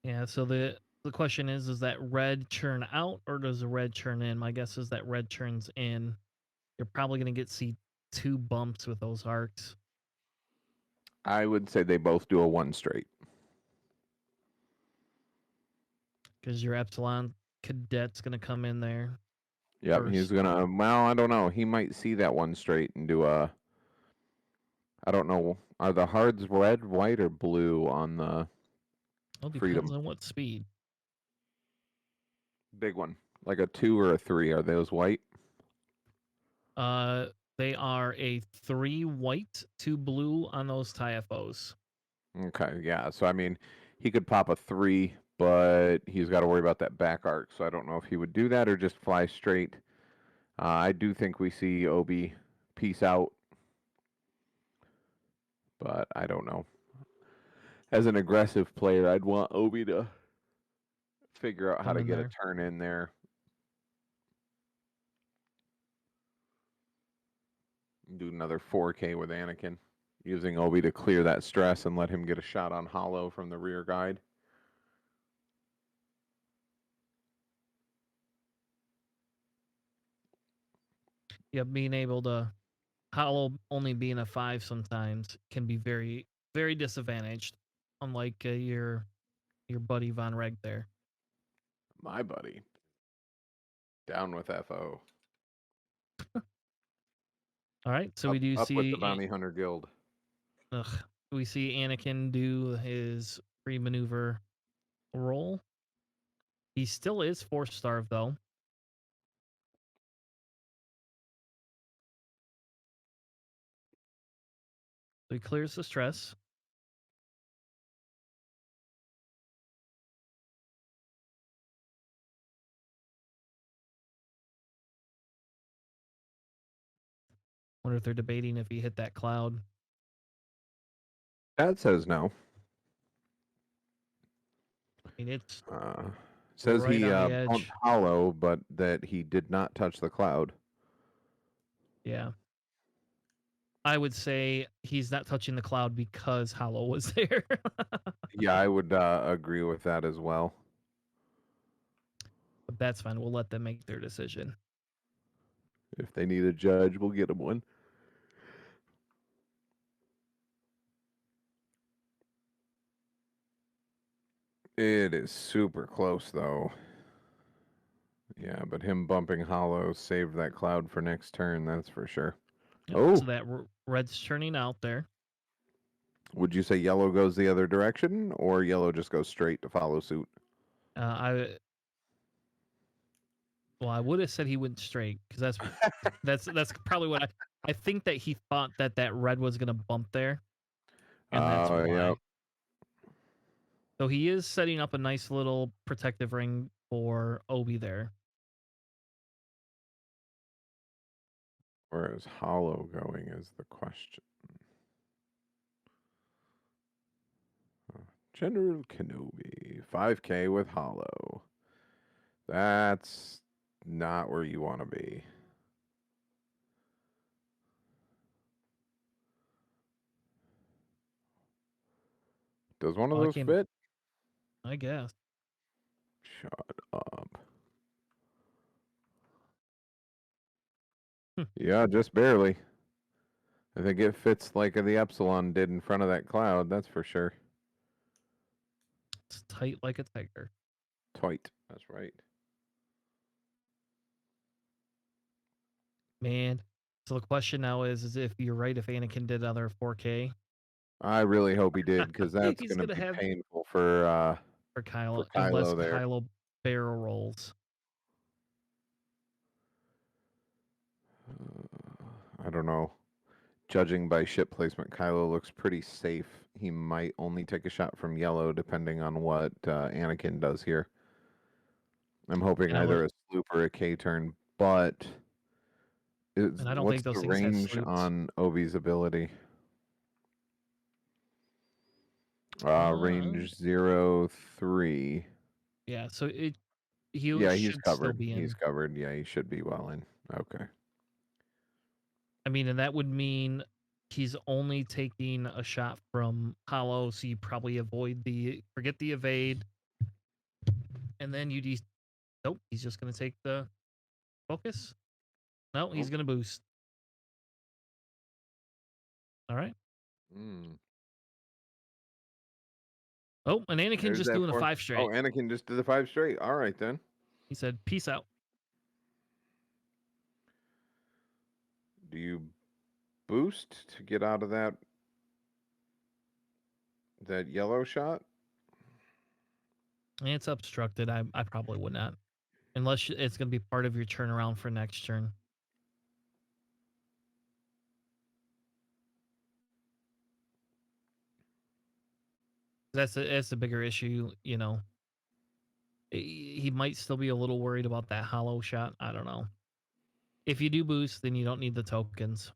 A: Yeah, so the question is that red churn out or does the red churn in? My guess is that red churns in. You're probably going to see 2 bumps with those arcs.
B: I would say they both do a 1 straight.
A: Because your Epsilon cadet's going to come in there.
B: Yep,
A: First.
B: he's gonna. Well, I don't know. He might see that 1 straight and do a. I don't know. Are the hards red, white, or blue on the
A: Well, depends
B: Freedom?
A: on what speed.
B: Big one, like a 2 or a 3. Are those white?
A: They are a 3 white, 2 blue on those TIFOs.
B: Okay, yeah. So I mean, he could pop a 3, but he's got to worry about that back arc. So I don't know if he would do that or just fly straight. I do think we see Obi peace out, but I don't know. As an aggressive player, I'd want Obi to figure out how
A: Come
B: to
A: in
B: get a
A: there.
B: turn in there. Do another 4K with Anakin, using Obi to clear that stress and let him get a shot on Hollow from the rear guide.
A: Yeah, being able to Hollow only being a 5 sometimes can be very, very disadvantaged. Unlike your buddy Von Reg there.
B: My buddy. Down with FO.
A: All right, so we do
B: Up with the
A: see
B: Bounty Hunter Guild.
A: we see Anakin do his free maneuver roll. He still is force starved though. So he clears the stress. Wonder if they're debating if he hit that cloud.
B: That says no.
A: I mean, it's
B: Says
A: right
B: he
A: on the
B: bumped
A: edge.
B: Hollow, but that he did not touch the cloud.
A: Yeah. I would say he's not touching the cloud because Hollow was there.
B: Yeah, I would agree with that as well.
A: But that's fine. We'll let them make their decision.
B: If they need a judge, we'll get them one. It is super close, though. Yeah, but him bumping Hollow saved that cloud for next turn, that's for sure.
A: Yep.
B: Oh,
A: So that red's turning out there.
B: would you say yellow goes the other direction, or yellow just goes straight to follow suit?
A: I would have said he went straight because that's probably what I think that he thought that red was gonna bump there, and that's why.
B: Yep.
A: So he is setting up a nice little protective ring for Obi there.
B: Where is Hollow going is the question. General Kenobi, 5K with Hollow. That's not where you want to be. Does one of
A: Oh, I
B: those
A: can't.
B: fit?
A: I guess.
B: Shut up.
A: Hmm,
B: Yeah, just barely. I think it fits like the Epsilon did in front of that cloud, that's for sure.
A: it's tight like a tiger.
B: Tight. That's right.
A: Man. So the question now is if you're right, if Anakin did other 4K,
B: I really hope he did, because that's
A: he's
B: going to
A: gonna
B: be
A: have
B: painful
A: for
B: for
A: Kylo unless
B: Kylo there.
A: Kylo barrel rolls.
B: I don't know. Judging by ship placement, Kylo looks pretty safe. He might only take a shot from yellow, depending on what Anakin does here. I'm hoping
A: And I look
B: either a sloop or a K turn, but
A: and I don't
B: what's
A: think those
B: the
A: things have
B: range
A: sloops.
B: on Ovi's ability?
A: Uh
B: Range 0-3.
A: yeah, so he
B: Yeah, he's
A: should still
B: covered.
A: be
B: He's
A: in.
B: covered. Yeah, he should be well in. Okay.
A: I mean, and that would mean he's only taking a shot from hollow, so you probably forget the evade, and then nope, he's just gonna take the focus. No, he's
B: Oh.
A: gonna boost. All right.
B: Mm.
A: Oh, and Anakin
B: There's
A: just
B: that
A: doing a
B: four.
A: 5
B: Oh,
A: straight.
B: Anakin just did the 5 straight. All right then.
A: He said, "Peace out."
B: Do you boost to get out of that yellow shot?
A: And it's obstructed. I probably would not, unless it's gonna be part of your turnaround for next turn. That's a bigger issue. He might still be a little worried about that hollow shot. I don't know. If you do boost, then you don't need the tokens.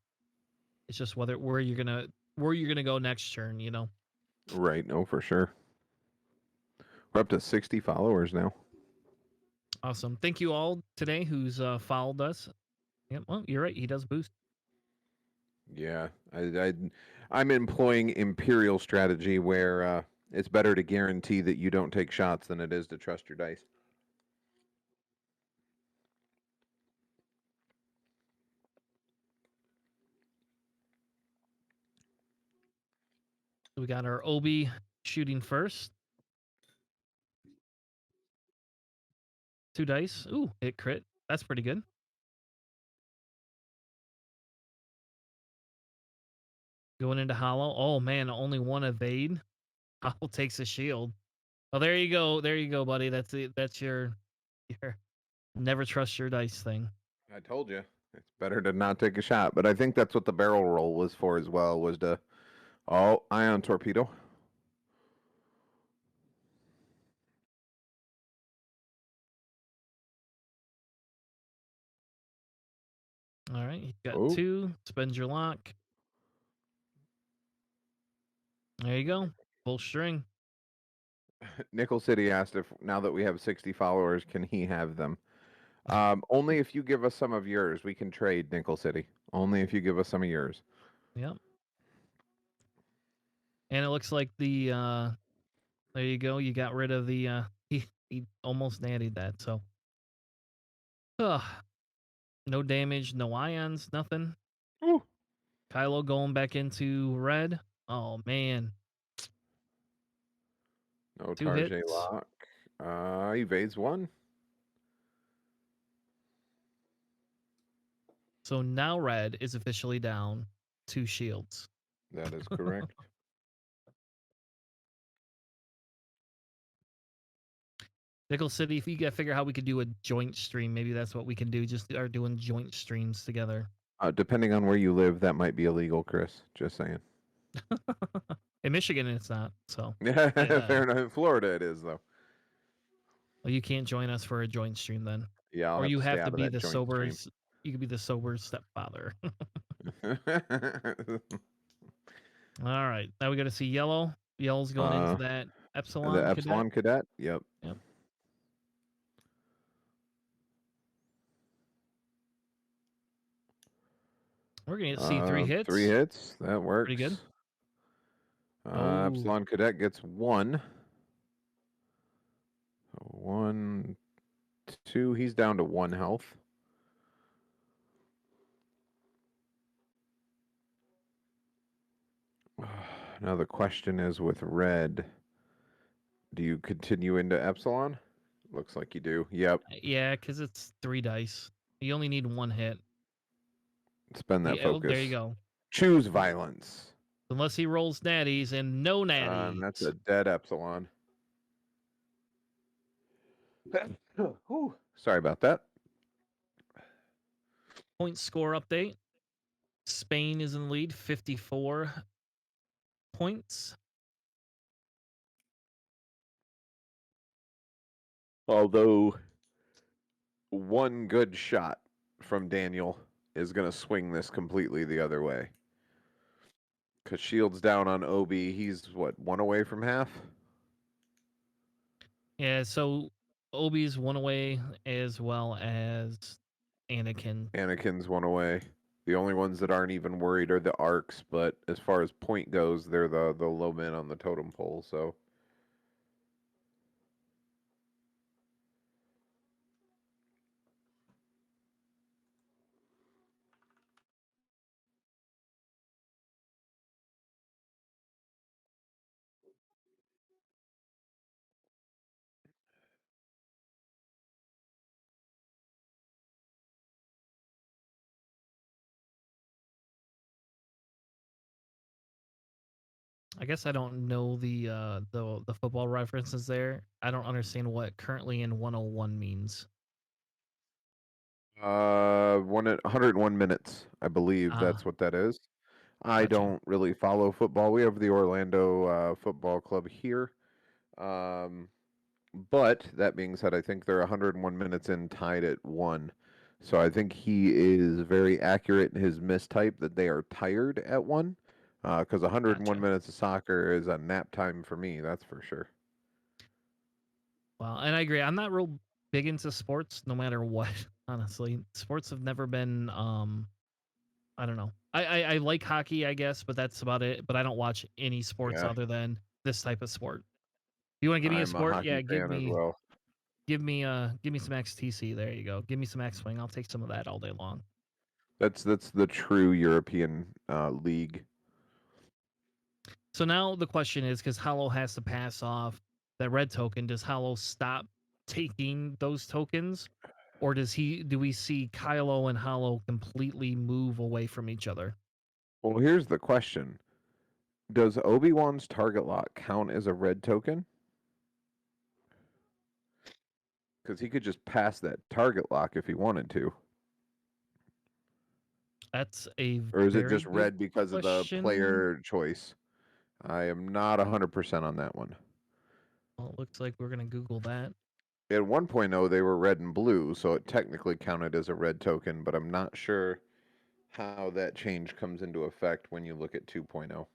A: It's just where you're gonna go next turn.
B: Right. No, for sure. We're up to 60 followers now.
A: Awesome. Thank you all today who's followed us. Yep. Well, you're right. He does boost.
B: Yeah, I'm employing imperial strategy where it's better to guarantee that you don't take shots than it is to trust your dice.
A: So we got our Obi shooting first. 2 dice. Ooh, hit crit. That's pretty good. Going into hollow. Oh man, only one evade. Hollow takes a shield. Oh, there you go. There you go, buddy. That's it. That's your never trust your dice thing.
B: I told you it's better to not take a shot, but I think that's what the barrel roll was for as well. Was to ion torpedo.
A: All right, you got
B: Oh,
A: 2. Spend your lock. There you go. Full string.
B: Nickel City asked if now that we have 60 followers, can he have them? Only if you give us some of yours. We can trade, Nickel City. Only if you give us some of yours.
A: Yep. And it looks like there you go. You got rid of the he almost nattied that. So, ugh, no damage, no ions, nothing.
B: Ooh.
A: Kylo going back into red. Oh man,
B: No
A: 2
B: Tarjay
A: hits.
B: lock. Evades one.
A: So now red is officially down 2 shields.
B: That is correct.
A: Nickel City, if you got to figure out how we could do a joint stream, maybe that's what we can do. Just start doing joint streams together.
B: Depending on where you live, that might be illegal, Chris. Just saying.
A: In Michigan, it's not. So,
B: Yeah,
A: uh,
B: fair enough. In Florida, it is though.
A: well, you can't join us for a joint stream then,
B: Yeah, I'll
A: or
B: have
A: you
B: to stay
A: have
B: out
A: to
B: of
A: be
B: that
A: the
B: joint
A: sober.
B: stream.
A: You could be the sober stepfather. All right, now we got to see yellow. Yellow's going into that
B: the
A: Epsilon cadet.
B: Epsilon cadet. Yep.
A: Yep. We're gonna see 3
B: 3
A: hits.
B: hits. That
A: Pretty good.
B: works.
A: Oh, Ooh.
B: Epsilon Cadet gets 1. 1, 2. He's down to 1 health. Now the question is with red, do you continue into Epsilon? Looks like you do. Yep.
A: Yeah, because it's 3 dice. You only need 1 hit.
B: Spend that
A: Yeah, oh, there you
B: focus.
A: go.
B: Choose
A: Unle
B: violence.
A: Unless he rolls natties, and no
B: And that's
A: natties.
B: a dead Epsilon. Whew. Sorry about that.
A: Point score update. Spain is in the lead, 54 points.
B: Although one good shot from Daniel is going to swing this completely the other way. Because Shield's down on Obi. He's, what, 1 away from half?
A: Yeah, so Obi's 1 away as well as Anakin.
B: Anakin's 1 away. The only ones that aren't even worried are the arcs, but as far as point goes, they're the low men on the totem pole, so.
A: I guess I don't know the football references there. I don't understand what currently in 101 means.
B: 101 minutes, I believe
A: Ah,
B: that's what that is. I
A: gotcha.
B: don't really follow football. We have the Orlando Football Club here. Um, but that being said, I think they're 101 minutes in, tied at 1. So I think he is very accurate in his mistype that they are tired at 1. Because 101
A: Gotcha.
B: minutes of soccer is a nap time for me, that's for sure.
A: Well, and I agree. I'm not real big into sports, no matter what. Honestly, sports have never been. I don't know. I like hockey, I guess, but that's about it. But I don't watch any sports
B: Yeah,
A: other than this type of sport. You want to give me a
B: I'm a
A: sport?
B: hockey
A: Yeah,
B: fan as well.
A: give me some XTC. There you go. Give me some X Wing. I'll take some of that all day long.
B: That's the true European league.
A: So now the question is, because Hollow has to pass off that red token, does Hollow stop taking those tokens? Or do we see Kylo and Hollow completely move away from each other?
B: Well, here's the question. Does Obi-Wan's target lock count as a red token? Because he could just pass that target lock if he wanted to.
A: That's a
B: Or is it
A: very
B: just
A: good
B: red because of the
A: question.
B: player choice? I am not 100% on that one.
A: Well, it looks like we're gonna Google that.
B: At 1.0, they were red and blue, so it technically counted as a red token, but I'm not sure how that change comes into effect when you look at 2.0.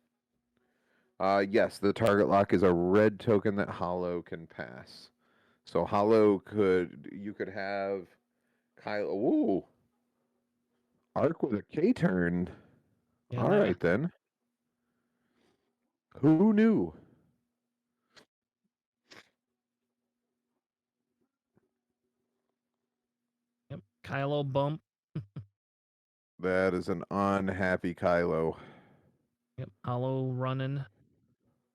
B: Yes, the target lock is a red token that Hollow can pass. So you could have Kyle. Ooh, Arc with a K turn.
A: Yeah,
B: All
A: that
B: right then. Who knew?
A: yep. Kylo bump.
B: That is an unhappy Kylo.
A: Yep. Hollow running.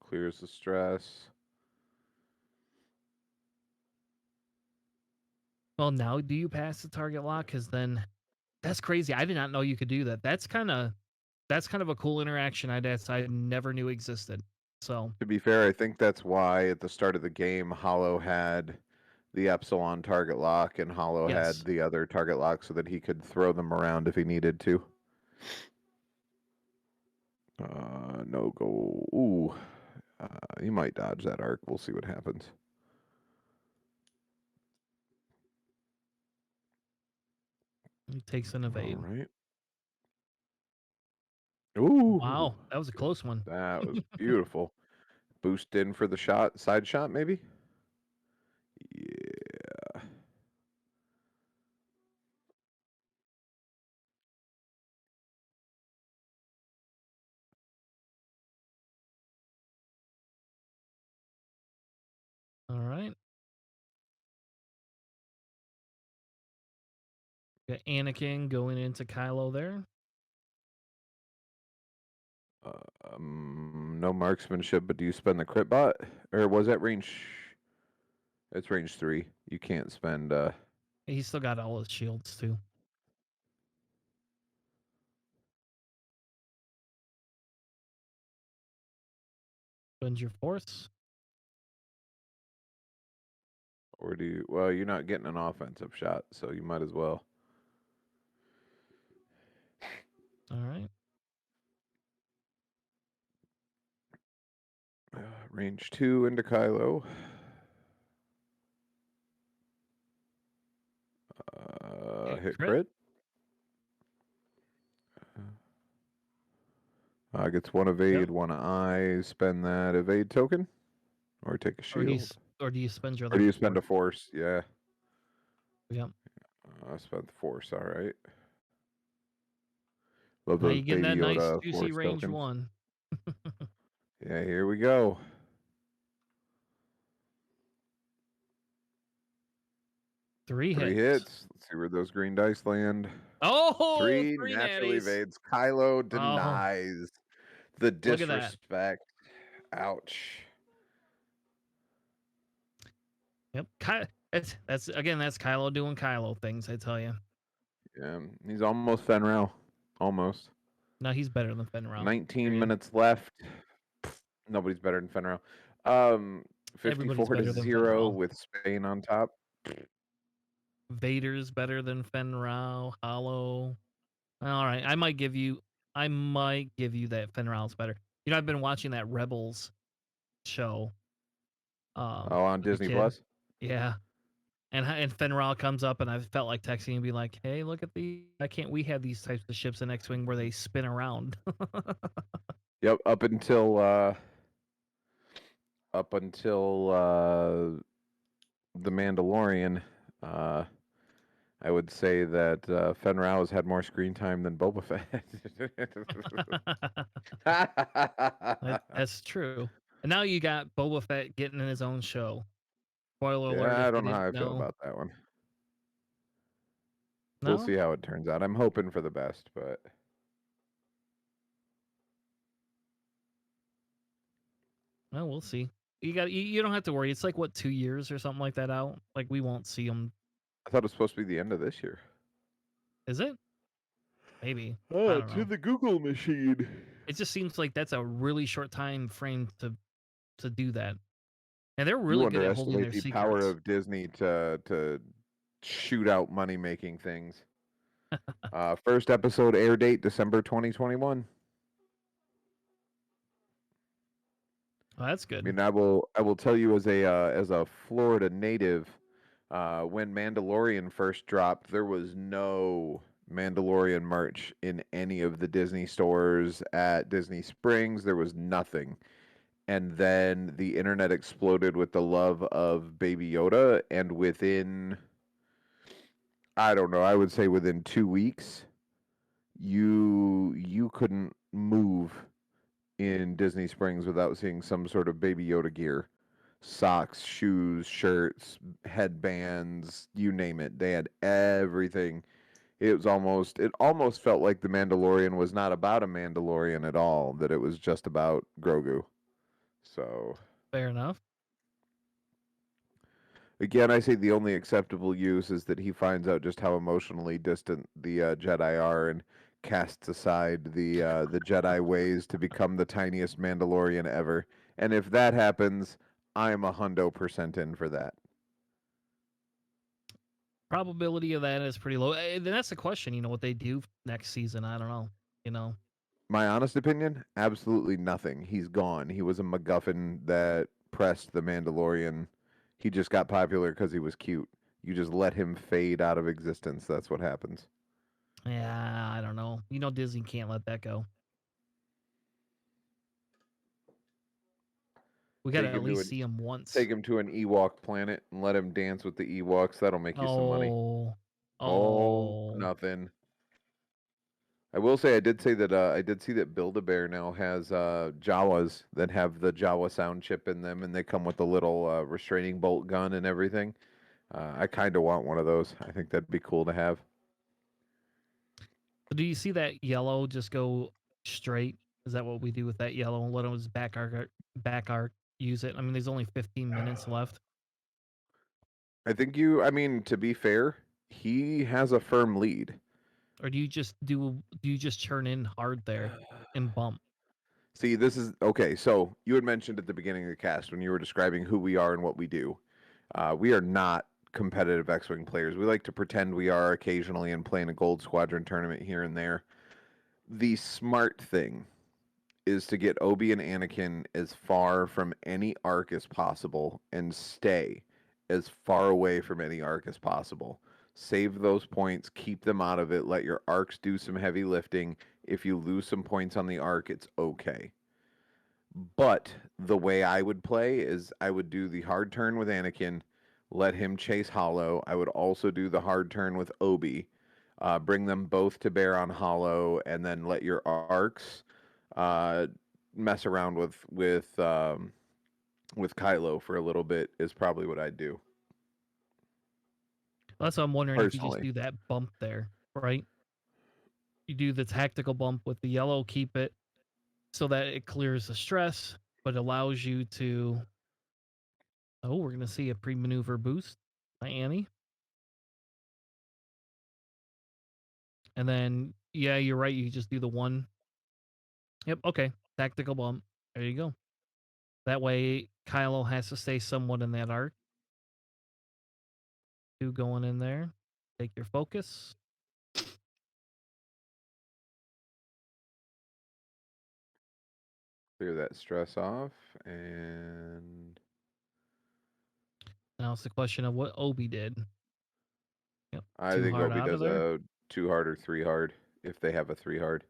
B: Clears the stress.
A: Well, now do you pass the target lock? Because then that's crazy. I did not know you could do that. That's kind of a cool interaction I never knew existed. So
B: To be fair, I think that's why at the start of the game, Hollow had the Epsilon target lock and Hollow had
A: yes.
B: the other target lock so that he could throw them around if he needed to. No go. Ooh. He might dodge that arc. We'll see what happens.
A: He takes an
B: All
A: evade.
B: right. Ooh.
A: Wow, that was a close one.
B: That was beautiful. Boost in for the shot, side shot maybe? Yeah.
A: Got Anakin going into Kylo there.
B: No marksmanship, but do you spend the crit bot? Or was that range? It's range 3. You can't spend.
A: He's still got all his shields too. Spend your force.
B: Or do you? Well, you're not getting an offensive shot, so you might as well.
A: All right.
B: Range 2 into Kylo. Hit crit. Gets one evade,
A: Yep.
B: one eye. Spend that evade token, or take a shield.
A: Or do you spend your
B: Or
A: other
B: do you spend
A: force?
B: a force? Yeah.
A: Yep.
B: Spent the force. All right. Love
A: Now
B: those
A: you get
B: baby
A: that nice
B: Yoda
A: juicy
B: force
A: range
B: tokens.
A: 1.
B: Yeah, here we go.
A: 3
B: 3
A: hits.
B: hits. Let's see where those green dice land.
A: Oh,
B: 3
A: 3
B: natural
A: natties.
B: evades. Kylo
A: Oh,
B: denies the
A: look at that.
B: disrespect. Ouch.
A: Yep. That's again, that's Kylo doing Kylo things, I tell you.
B: Yeah, he's almost Fenrel. Almost.
A: No, he's better than Fenrir.
B: 19 minutes left. Nobody's better than Fenrel. 54 to
A: better than
B: 0
A: Fenrir.
B: with Spain on top.
A: Vader's better than Fenrir. Hollow. All right, I might give you that Fenrir's better. You know, I've been watching that Rebels show.
B: On
A: With the
B: Disney
A: kid.
B: Plus.
A: Yeah. And Fenrir comes up, and I felt like texting and be like, "Hey, look at why can't we have these types of ships in X-wing where they spin around?"
B: Yep, up until the Mandalorian. I would say that Fenrir has had more screen time than Boba Fett.
A: That's true. And now you got Boba Fett getting in his own show. Spoiler alert
B: Yeah,
A: if
B: I
A: you
B: don't know how
A: didn't
B: I feel
A: know.
B: about that one. We'll
A: No?
B: see how it turns out. I'm hoping for the best, but
A: Well, we'll see. You don't have to worry. It's like what 2 years or something like that out. Like we won't see them.
B: I thought it was supposed to be the end of this year.
A: Is it? Maybe. I
B: Oh,
A: don't
B: to
A: know.
B: the Google machine.
A: It just seems like that's a really short time frame to do that. And they're
B: You
A: really good at holding
B: underestimate
A: their
B: the power
A: secrets.
B: of Disney to shoot out money making things. First episode air date December 2021.
A: Oh, that's
B: I
A: good.
B: mean, I will tell you as a Florida native, when Mandalorian first dropped, there was no Mandalorian merch in any of the Disney stores at Disney Springs. There was nothing. And then the internet exploded with the love of Baby Yoda, and within, I don't know, I would say within 2 weeks, you couldn't move in Disney Springs without seeing some sort of Baby Yoda gear. Socks, shoes, shirts, headbands, you name it. They had everything. It almost felt like the Mandalorian was not about a Mandalorian at all, that it was just about Grogu. So
A: Fair enough.
B: again, I say the only acceptable use is that he finds out just how emotionally distant the Jedi are and casts aside the Jedi ways to become the tiniest Mandalorian ever. And if that happens, I'm 100% in for that.
A: Probability of that is pretty low. Then that's the question. You know what they do next season? I don't know. You know.
B: My honest opinion, absolutely nothing. He's gone. He was a MacGuffin that pressed the Mandalorian. He just got popular because he was cute. You just let him fade out of existence. That's what happens.
A: Yeah, I don't know. You know Disney can't let that go. We got to
B: Take
A: at
B: him to
A: least
B: an
A: see him once.
B: take him to an Ewok planet and let him dance with the Ewoks. That'll make you some money.
A: Oh,
B: Oh,
A: oh,
B: nothing. I will say I did see that Build-A-Bear now has Jawas that have the Jawa sound chip in them, and they come with a little restraining bolt gun and everything. I kind of want one of those. I think that'd be cool to have.
A: So do you see that yellow just go straight? Is that what we do with that yellow and let his back arc use it? I mean, there's only 15 minutes left.
B: I mean, to be fair, he has a firm lead.
A: Or do you just churn in hard there and bump?
B: See, this is okay. So you had mentioned at the beginning of the cast when you were describing who we are and what we do. We are not competitive X-wing players. We like to pretend we are occasionally and play in a Gold Squadron tournament here and there. The smart thing is to get Obi and Anakin as far from any arc as possible and stay as far away from any arc as possible. Save those points, keep them out of it, let your arcs do some heavy lifting. If you lose some points on the arc, it's okay. But the way I would play is I would do the hard turn with Anakin, let him chase Hollow. I would also do the hard turn with Obi, bring them both to bear on Hollow, and then let your arcs uh, mess around with Kylo for a little bit. Is probably what I'd do
A: That's what I'm wondering if you just
B: personally.
A: do that bump there, right? You do the tactical bump with the yellow, keep it so that it clears the stress, but allows you to. Oh, we're gonna see a pre-maneuver boost by Annie, and then yeah, you're right. You just do the one. Yep. Okay. Tactical bump. There you go. That way, Kylo has to stay somewhat in that arc. Two going in there. Take your focus.
B: Clear that stress off, and
A: Now it's the question of what Obi did. Yep.
B: I
A: Too
B: think
A: hard
B: Obi
A: out of
B: does
A: there.
B: a 2 hard or 3 hard if they have a 3 hard.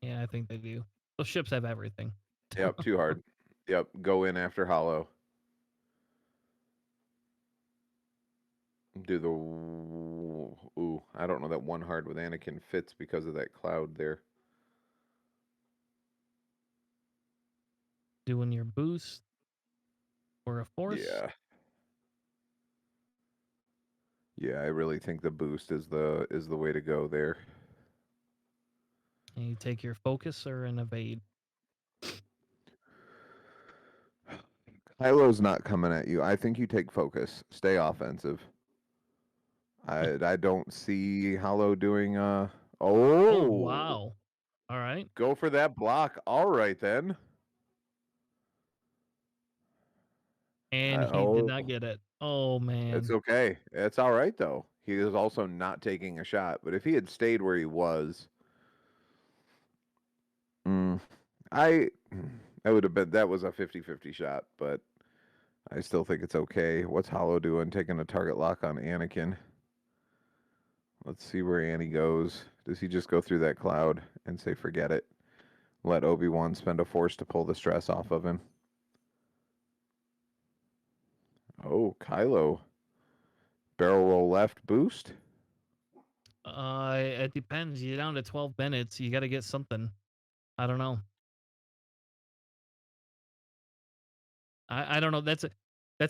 A: Yeah, I think they do. Those ships have everything.
B: Yep, 2 hard. Yep, go in after Hollow. Do the ooh. I don't know that 1 hard with Anakin fits because of that cloud there.
A: Doing your boost or a force.
B: Yeah, yeah. I really think the boost is the way to go there.
A: And you take your focus or an evade.
B: Kylo's not coming at you. I think you take focus. Stay offensive. I don't see Hollow doing
A: Oh,
B: oh,
A: wow. All right.
B: go for that block. All right then.
A: And he did
B: Oh,
A: not get it. Oh,
B: it's
A: man.
B: okay. It's all right though. He is also not taking a shot. But if he had stayed where he was, mm, I that would have been that was a 50-50 shot, but I still think it's okay. What's Hollow doing? Taking a target lock on Anakin. Let's see where Annie goes. Does he just go through that cloud and say forget it? Let Obi-Wan spend a force to pull the stress off of him. Oh, Kylo. Barrel roll left boost.
A: It depends. You're down to 12 minutes. You got to get something. I don't know. I don't know. That's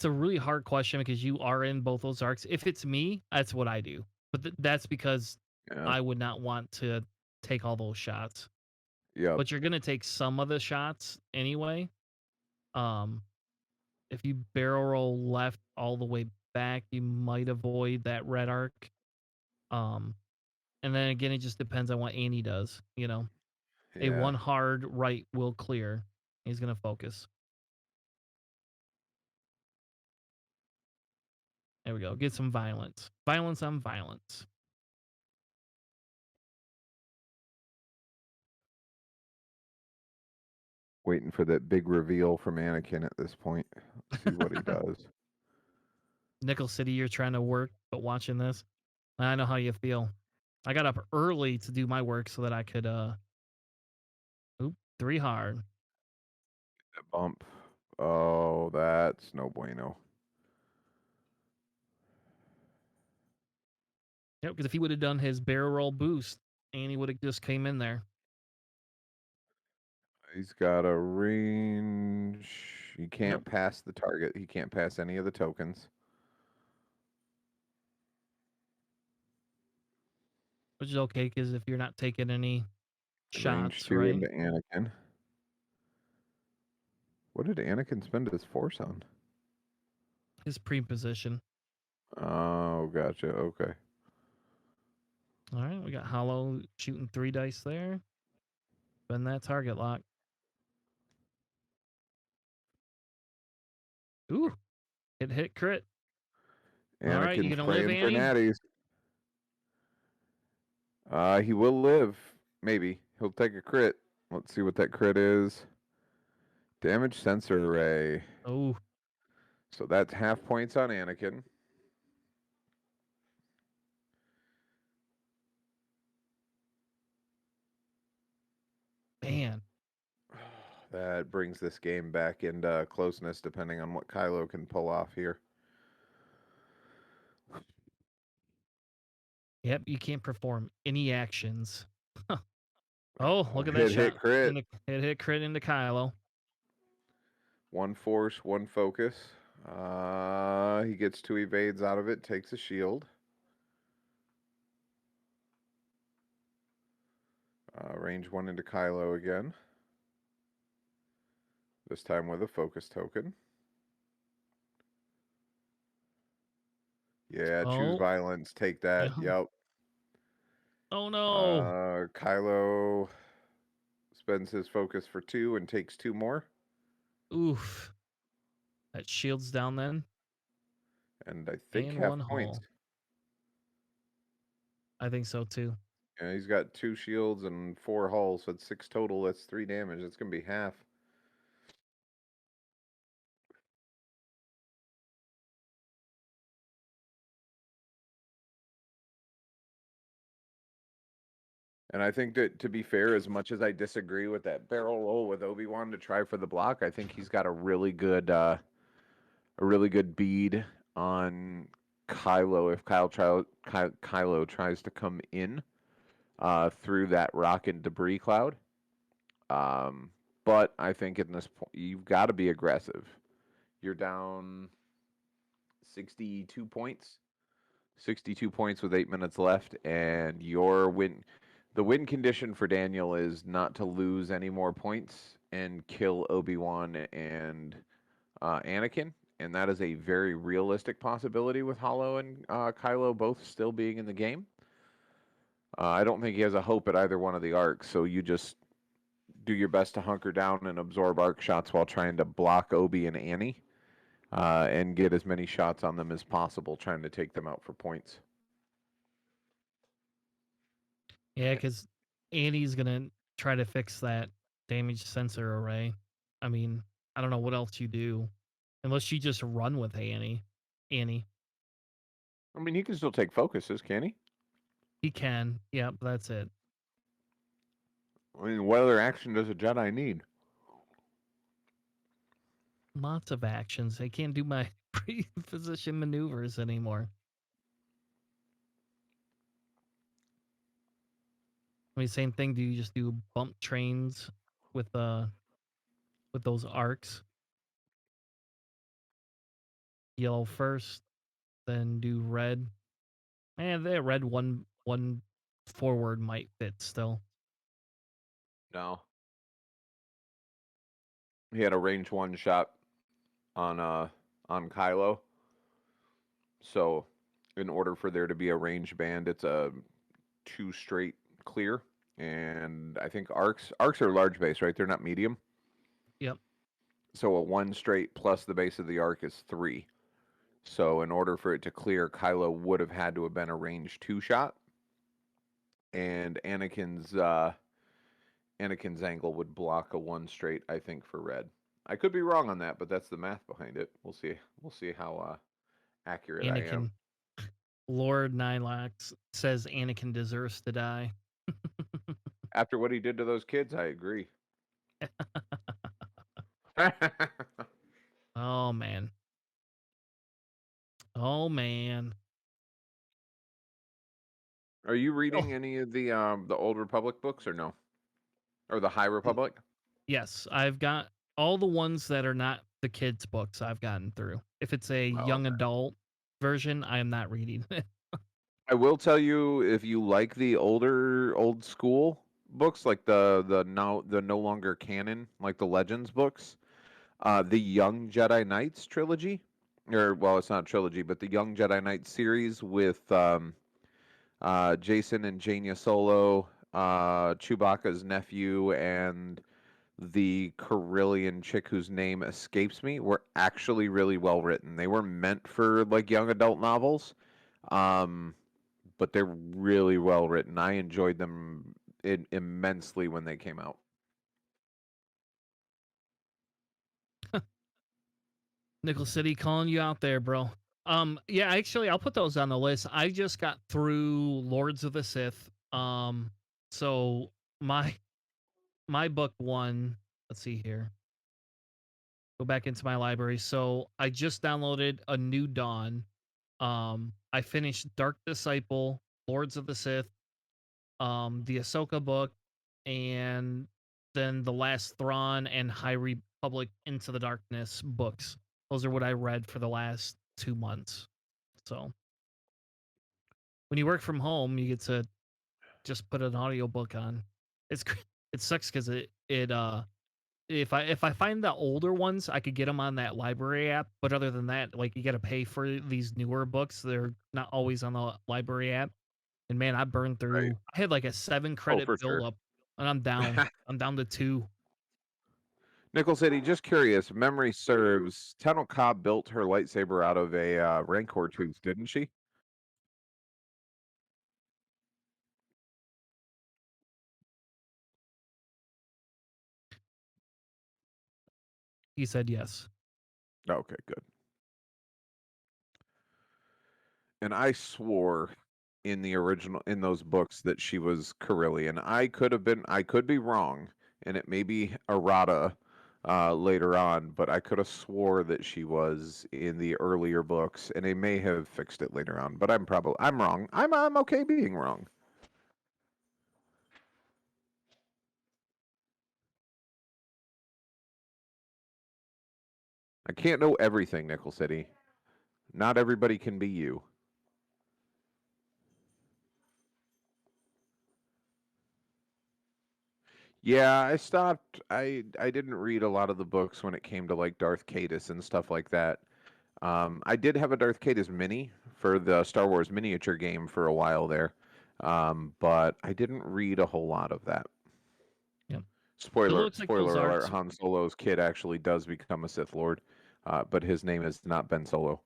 A: a really hard question because you are in both those arcs. If it's me, that's what I do. But that's because
B: Yeah.
A: I would not want to take all those shots.
B: Yep.
A: But you're gonna take some of the shots anyway. Um, if you barrel roll left all the way back, you might avoid that red arc. Um, and then again, it just depends on what Annie does. A
B: Yeah.
A: one hard right will clear. He's gonna focus. There we go. Get some violence. Violence on violence.
B: Waiting for that big reveal from Anakin at this point. Let's see what he does.
A: Nickel City, you're trying to work, but watching this, I know how you feel. I got up early to do my work so that I could oop, three hard.
B: That bump. Oh, that's no bueno.
A: Yep, because if he would have done his barrel roll boost, Annie would have just came in there.
B: He's got a range. He
A: Yep.
B: can't pass the target. He can't pass any of the tokens.
A: which is okay because if you're not taking any
B: Range
A: shots,
B: 2
A: right?
B: into Anakin. What did Anakin spend his force on?
A: His pre-position.
B: Oh, gotcha. Okay.
A: All right, we got Hollow shooting 3 dice there. Spend that target lock. Ooh, it hit crit. All right, you
B: Anakin's
A: gonna live,
B: praying for
A: Annie?
B: natties. He will live. Maybe. He'll take a crit. Let's see what that crit is. Damage sensor array.
A: Oh,
B: So that's half points on Anakin.
A: man.
B: That brings this game back into closeness depending on what Kylo can pull off here.
A: Yep, you can't perform any actions. Oh, look at that
B: Hit
A: shot.
B: crit.
A: Hit crit into Kylo.
B: One force, one focus. He gets 2 evades out of it, takes a shield. Range 1 into Kylo again. This time with a focus token. Yeah, choose
A: Oh,
B: violence, take that.
A: yeah.
B: Yep.
A: Oh no.
B: Kylo spends his focus for 2 and takes 2 more.
A: Oof. That shield's down then.
B: And I think
A: And
B: half
A: one
B: points.
A: hull. I think so too.
B: Yeah, he's got 2 shields and 4 hulls, so it's 6 total. That's 3 damage. It's going to be half. And I think that, to be fair, as much as I disagree with that barrel roll with Obi-Wan to try for the block, I think he's got a really good bead on Kylo if Kylo tries to come in through that rock and debris cloud. But I think in this point, you've got to be aggressive. You're down 62 points. 62 points with 8 minutes left, and the win condition for Daniel is not to lose any more points and kill Obi-Wan and Anakin, and that is a very realistic possibility with Hollow and Kylo both still being in the game. I don't think he has a hope at either one of the arcs, so you just do your best to hunker down and absorb arc shots while trying to block Obi and Annie, and get as many shots on them as possible, trying to take them out for points.
A: Yeah, because Annie's gonna try to fix that damage sensor array. I mean, I don't know what else you do. Unless you just run with Annie.
B: I mean, he can still take focuses, can he?
A: He can. Yep, that's it.
B: I mean, what other action does a Jedi need?
A: Lots of actions. I can't do my pre-position maneuvers anymore. I mean, same thing. Do you just do bump trains with those arcs? Yellow first, then do red. And the red one forward might fit still.
B: No. He had a range 1 shot on Kylo. So, in order for there to be a range band, it's a 2 straight clear. And I think arcs are large base, right? They're not medium.
A: Yep.
B: So a 1 straight plus the base of the arc is 3. So in order for it to clear, Kylo would have had to have been a range 2 shot, and Anakin's angle would block a 1 straight, I think, for red. I could be wrong on that, but that's the math behind it. We'll see. We'll see how accurate I am.
A: Anakin. Lord Nylax says Anakin deserves to die.
B: After what he did to those kids, I agree.
A: Oh man. Oh man.
B: Are you
A: Oh
B: reading any of the Old Republic books or no? Or the High Republic?
A: yes, I've got all the ones that are not the kids' books I've gotten through. If it's a
B: Oh,
A: young adult version, I am not reading it.
B: I will tell you, if you like the old school books, like the no longer canon, like the Legends books, the Young Jedi Knights trilogy, or well, it's not a trilogy, but the Young Jedi Knights series with Jason and Jaina Solo, Chewbacca's nephew, and the Carillion chick whose name escapes me, were actually really well written. They were meant for like young adult novels, um, but they're really well written. I enjoyed them immensely when they came out.
A: Nickel City calling you out there, bro. Yeah, actually, I'll put those on the list. I just got through Lords of the Sith. So my my book one. Let's see here. Go back into my library. So I just downloaded A New Dawn. I finished Dark Disciple, Lords of the Sith, the Ahsoka book, and then the Last Thrawn and High Republic Into the Darkness books. Those are what I read for the last 2 months. So when you work from home, you get to just put an audiobook on. It's it sucks because it if I find the older ones, I could get them on that library app. But other than that, like you got to pay for these newer books. They're not always on the library app. And man, I burned
B: Right.
A: through. I had like a
B: Oh,
A: 7 credit
B: for
A: build
B: sure.
A: up, and I'm down. I'm down to 2.
B: Nickel City, just curious, memory serves, Tenno Cobb built her lightsaber out of a Rancor tooth, didn't she?
A: He said yes.
B: Okay, good. And I swore in the original in those books that she was Carillion. I could be wrong, and it may be errata later on, but I could have swore that she was in the earlier books, and they may have fixed it later on. But I'm wrong. I'm okay being wrong. I can't know everything, Nickel City. Not everybody can be you. Yeah, I stopped. I didn't read a lot of the books when it came to like Darth Caedus and stuff like that. I did have a Darth Caedus mini for the Star Wars miniature game for a while there, but I didn't read a whole lot of that.
A: Yep. So it
B: Spoiler
A: looks like those
B: spoiler alert:
A: arcs.
B: Han Solo's kid actually does become a Sith Lord, but his name is not Ben Solo.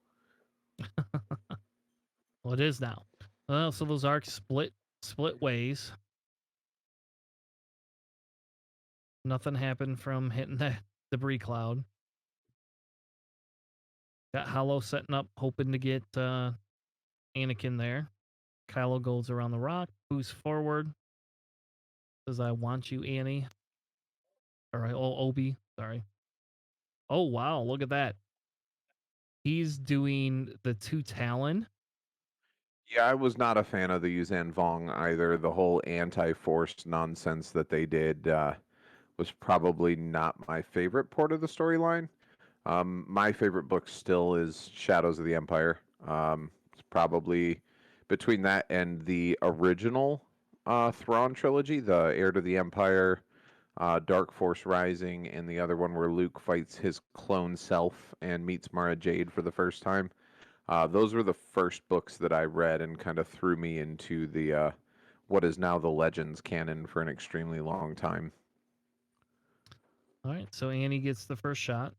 A: Well, it is now. Well, so those arcs split ways. Nothing happened from hitting that debris cloud. Got Hollow setting up, hoping to get Anakin there. Kylo goes around the rock, moves forward, says, "I want you, Annie." All right, oh Obi, sorry. Oh wow, look at that. He's doing the two Talon.
B: Yeah, I was not a fan of the Yuzhan Vong either. The whole anti-force nonsense that they did was probably not my favorite part of the storyline. My favorite book still is Shadows of the Empire. It's probably between that and the original Thrawn trilogy, the Heir to the Empire, Dark Force Rising, and the other one where Luke fights his clone self and meets Mara Jade for the first time. Those were the first books that I read and kind of threw me into the what is now the Legends canon for an extremely long time.
A: All right, so Annie gets the first shot,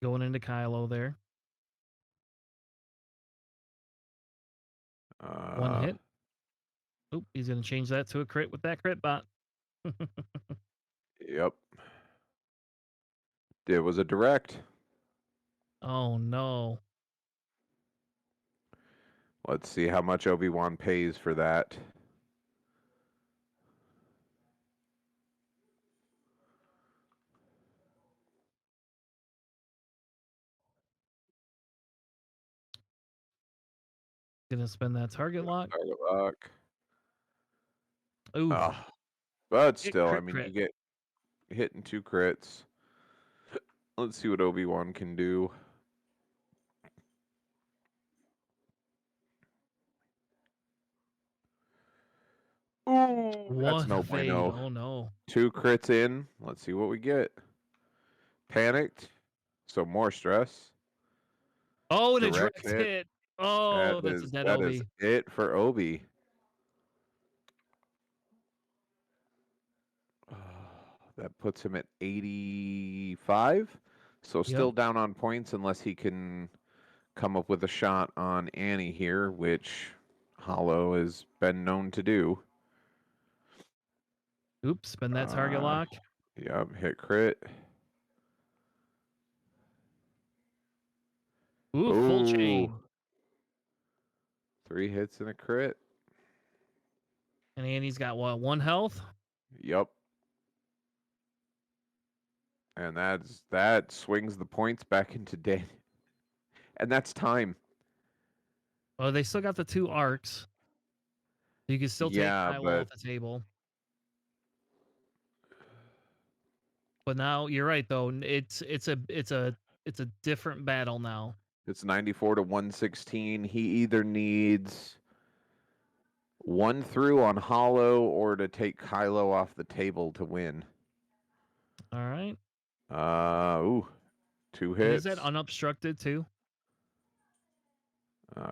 A: going into Kylo there. One
B: Uh,
A: hit. Oop, he's gonna change that to a crit with that crit bot.
B: yep, it was a direct.
A: Oh no.
B: Let's see how much Obi-Wan pays for that.
A: Gonna spend that target lock.
B: Target lock.
A: Ooh.
B: Oh, but
A: Hit
B: still, I
A: crit
B: mean, you
A: crit.
B: get hit in 2 crits. Let's see what Obi-Wan can do. That's
A: one
B: no
A: fade.
B: bueno.
A: Oh no.
B: 2 crits in. Let's see what we get. Panicked. So more stress.
A: Oh, and a
B: Direct
A: direct
B: hit.
A: hit. Oh, that's a dead
B: That is
A: Obi.
B: it for Obi. That puts him at 85. So
A: Yep.
B: still down on points unless he can come up with a shot on Annie here, which Hollow has been known to do.
A: Oops, spin that target lock.
B: Yep, hit crit.
A: Ooh, full chain.
B: 3 hits and a crit.
A: And Annie's got what, 1 health?
B: Yep. And that swings the points back into day. And that's time.
A: Oh, they still got the 2 arcs. You can still take
B: Yeah,
A: Kylo
B: but
A: off the table. But now you're right though. It's a different battle now.
B: it's 94 to 116. He either needs 1 through on Hollow or to take Kylo off the table to win.
A: All right.
B: 2
A: And is
B: hits.
A: that unobstructed too?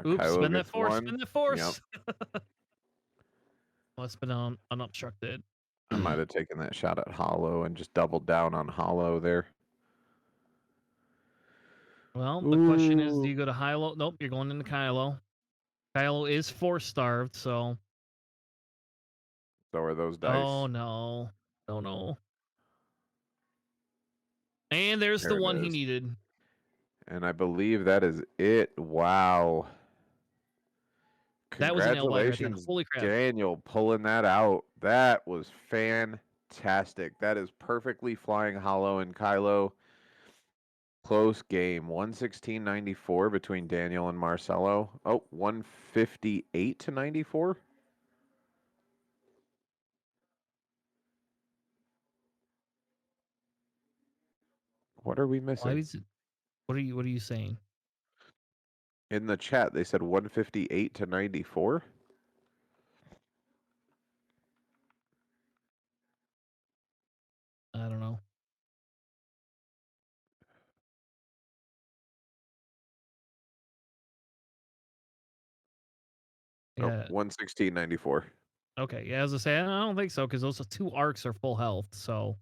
A: Oops,
B: Kylo
A: spin that
B: gets
A: force,
B: 1.
A: spin that force. Yep. Must have been unobstructed.
B: I might have taken that shot at Hollow and just doubled down on Hollow there.
A: Well, the question is, do you go to Kylo? Nope, you're going into Kylo. Kylo is force starved, so.
B: So are those dice.
A: Oh no. Oh no. And there's
B: There
A: the
B: it
A: one he
B: is.
A: needed.
B: And I believe that is it. Wow.
A: That was a nail biter right then.
B: Congratulations,
A: Holy crap.
B: Daniel, pulling that out. That was fantastic. That is perfectly flying Hollow and Kylo. Close game. 116-94 between Daniel and Marcelo. Oh, 158 to 94. What are we missing?
A: Why is it, what are you saying?
B: In the chat, they said 158 to 94.
A: I don't know. Yeah.
B: 116-94.
A: Okay. Yeah, as I say, I don't think so because those 2 arcs are full health. So,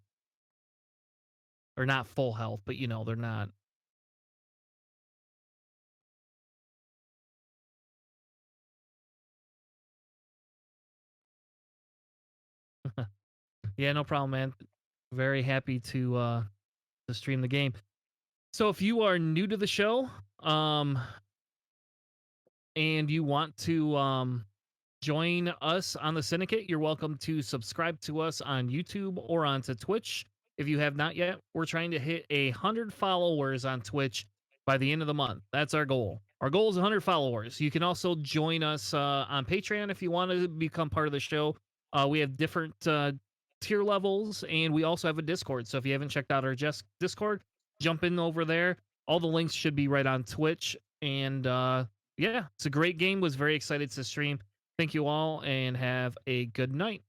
A: or not full health, but they're not. Yeah, no problem, man. Very happy to stream the game. So if you are new to the show, and you want to join us on the syndicate, you're welcome to subscribe to us on YouTube or onto Twitch. If you have not yet, we're trying to hit 100 followers on Twitch by the end of the month. That's our goal. Our goal is 100 followers. You can also join us on Patreon if you want to become part of the show. We have different tier levels, and we also have a Discord. So if you haven't checked out our Discord, jump in over there. All the links should be right on Twitch. And yeah, it's a great game. Was very excited to stream. Thank you all and have a good night.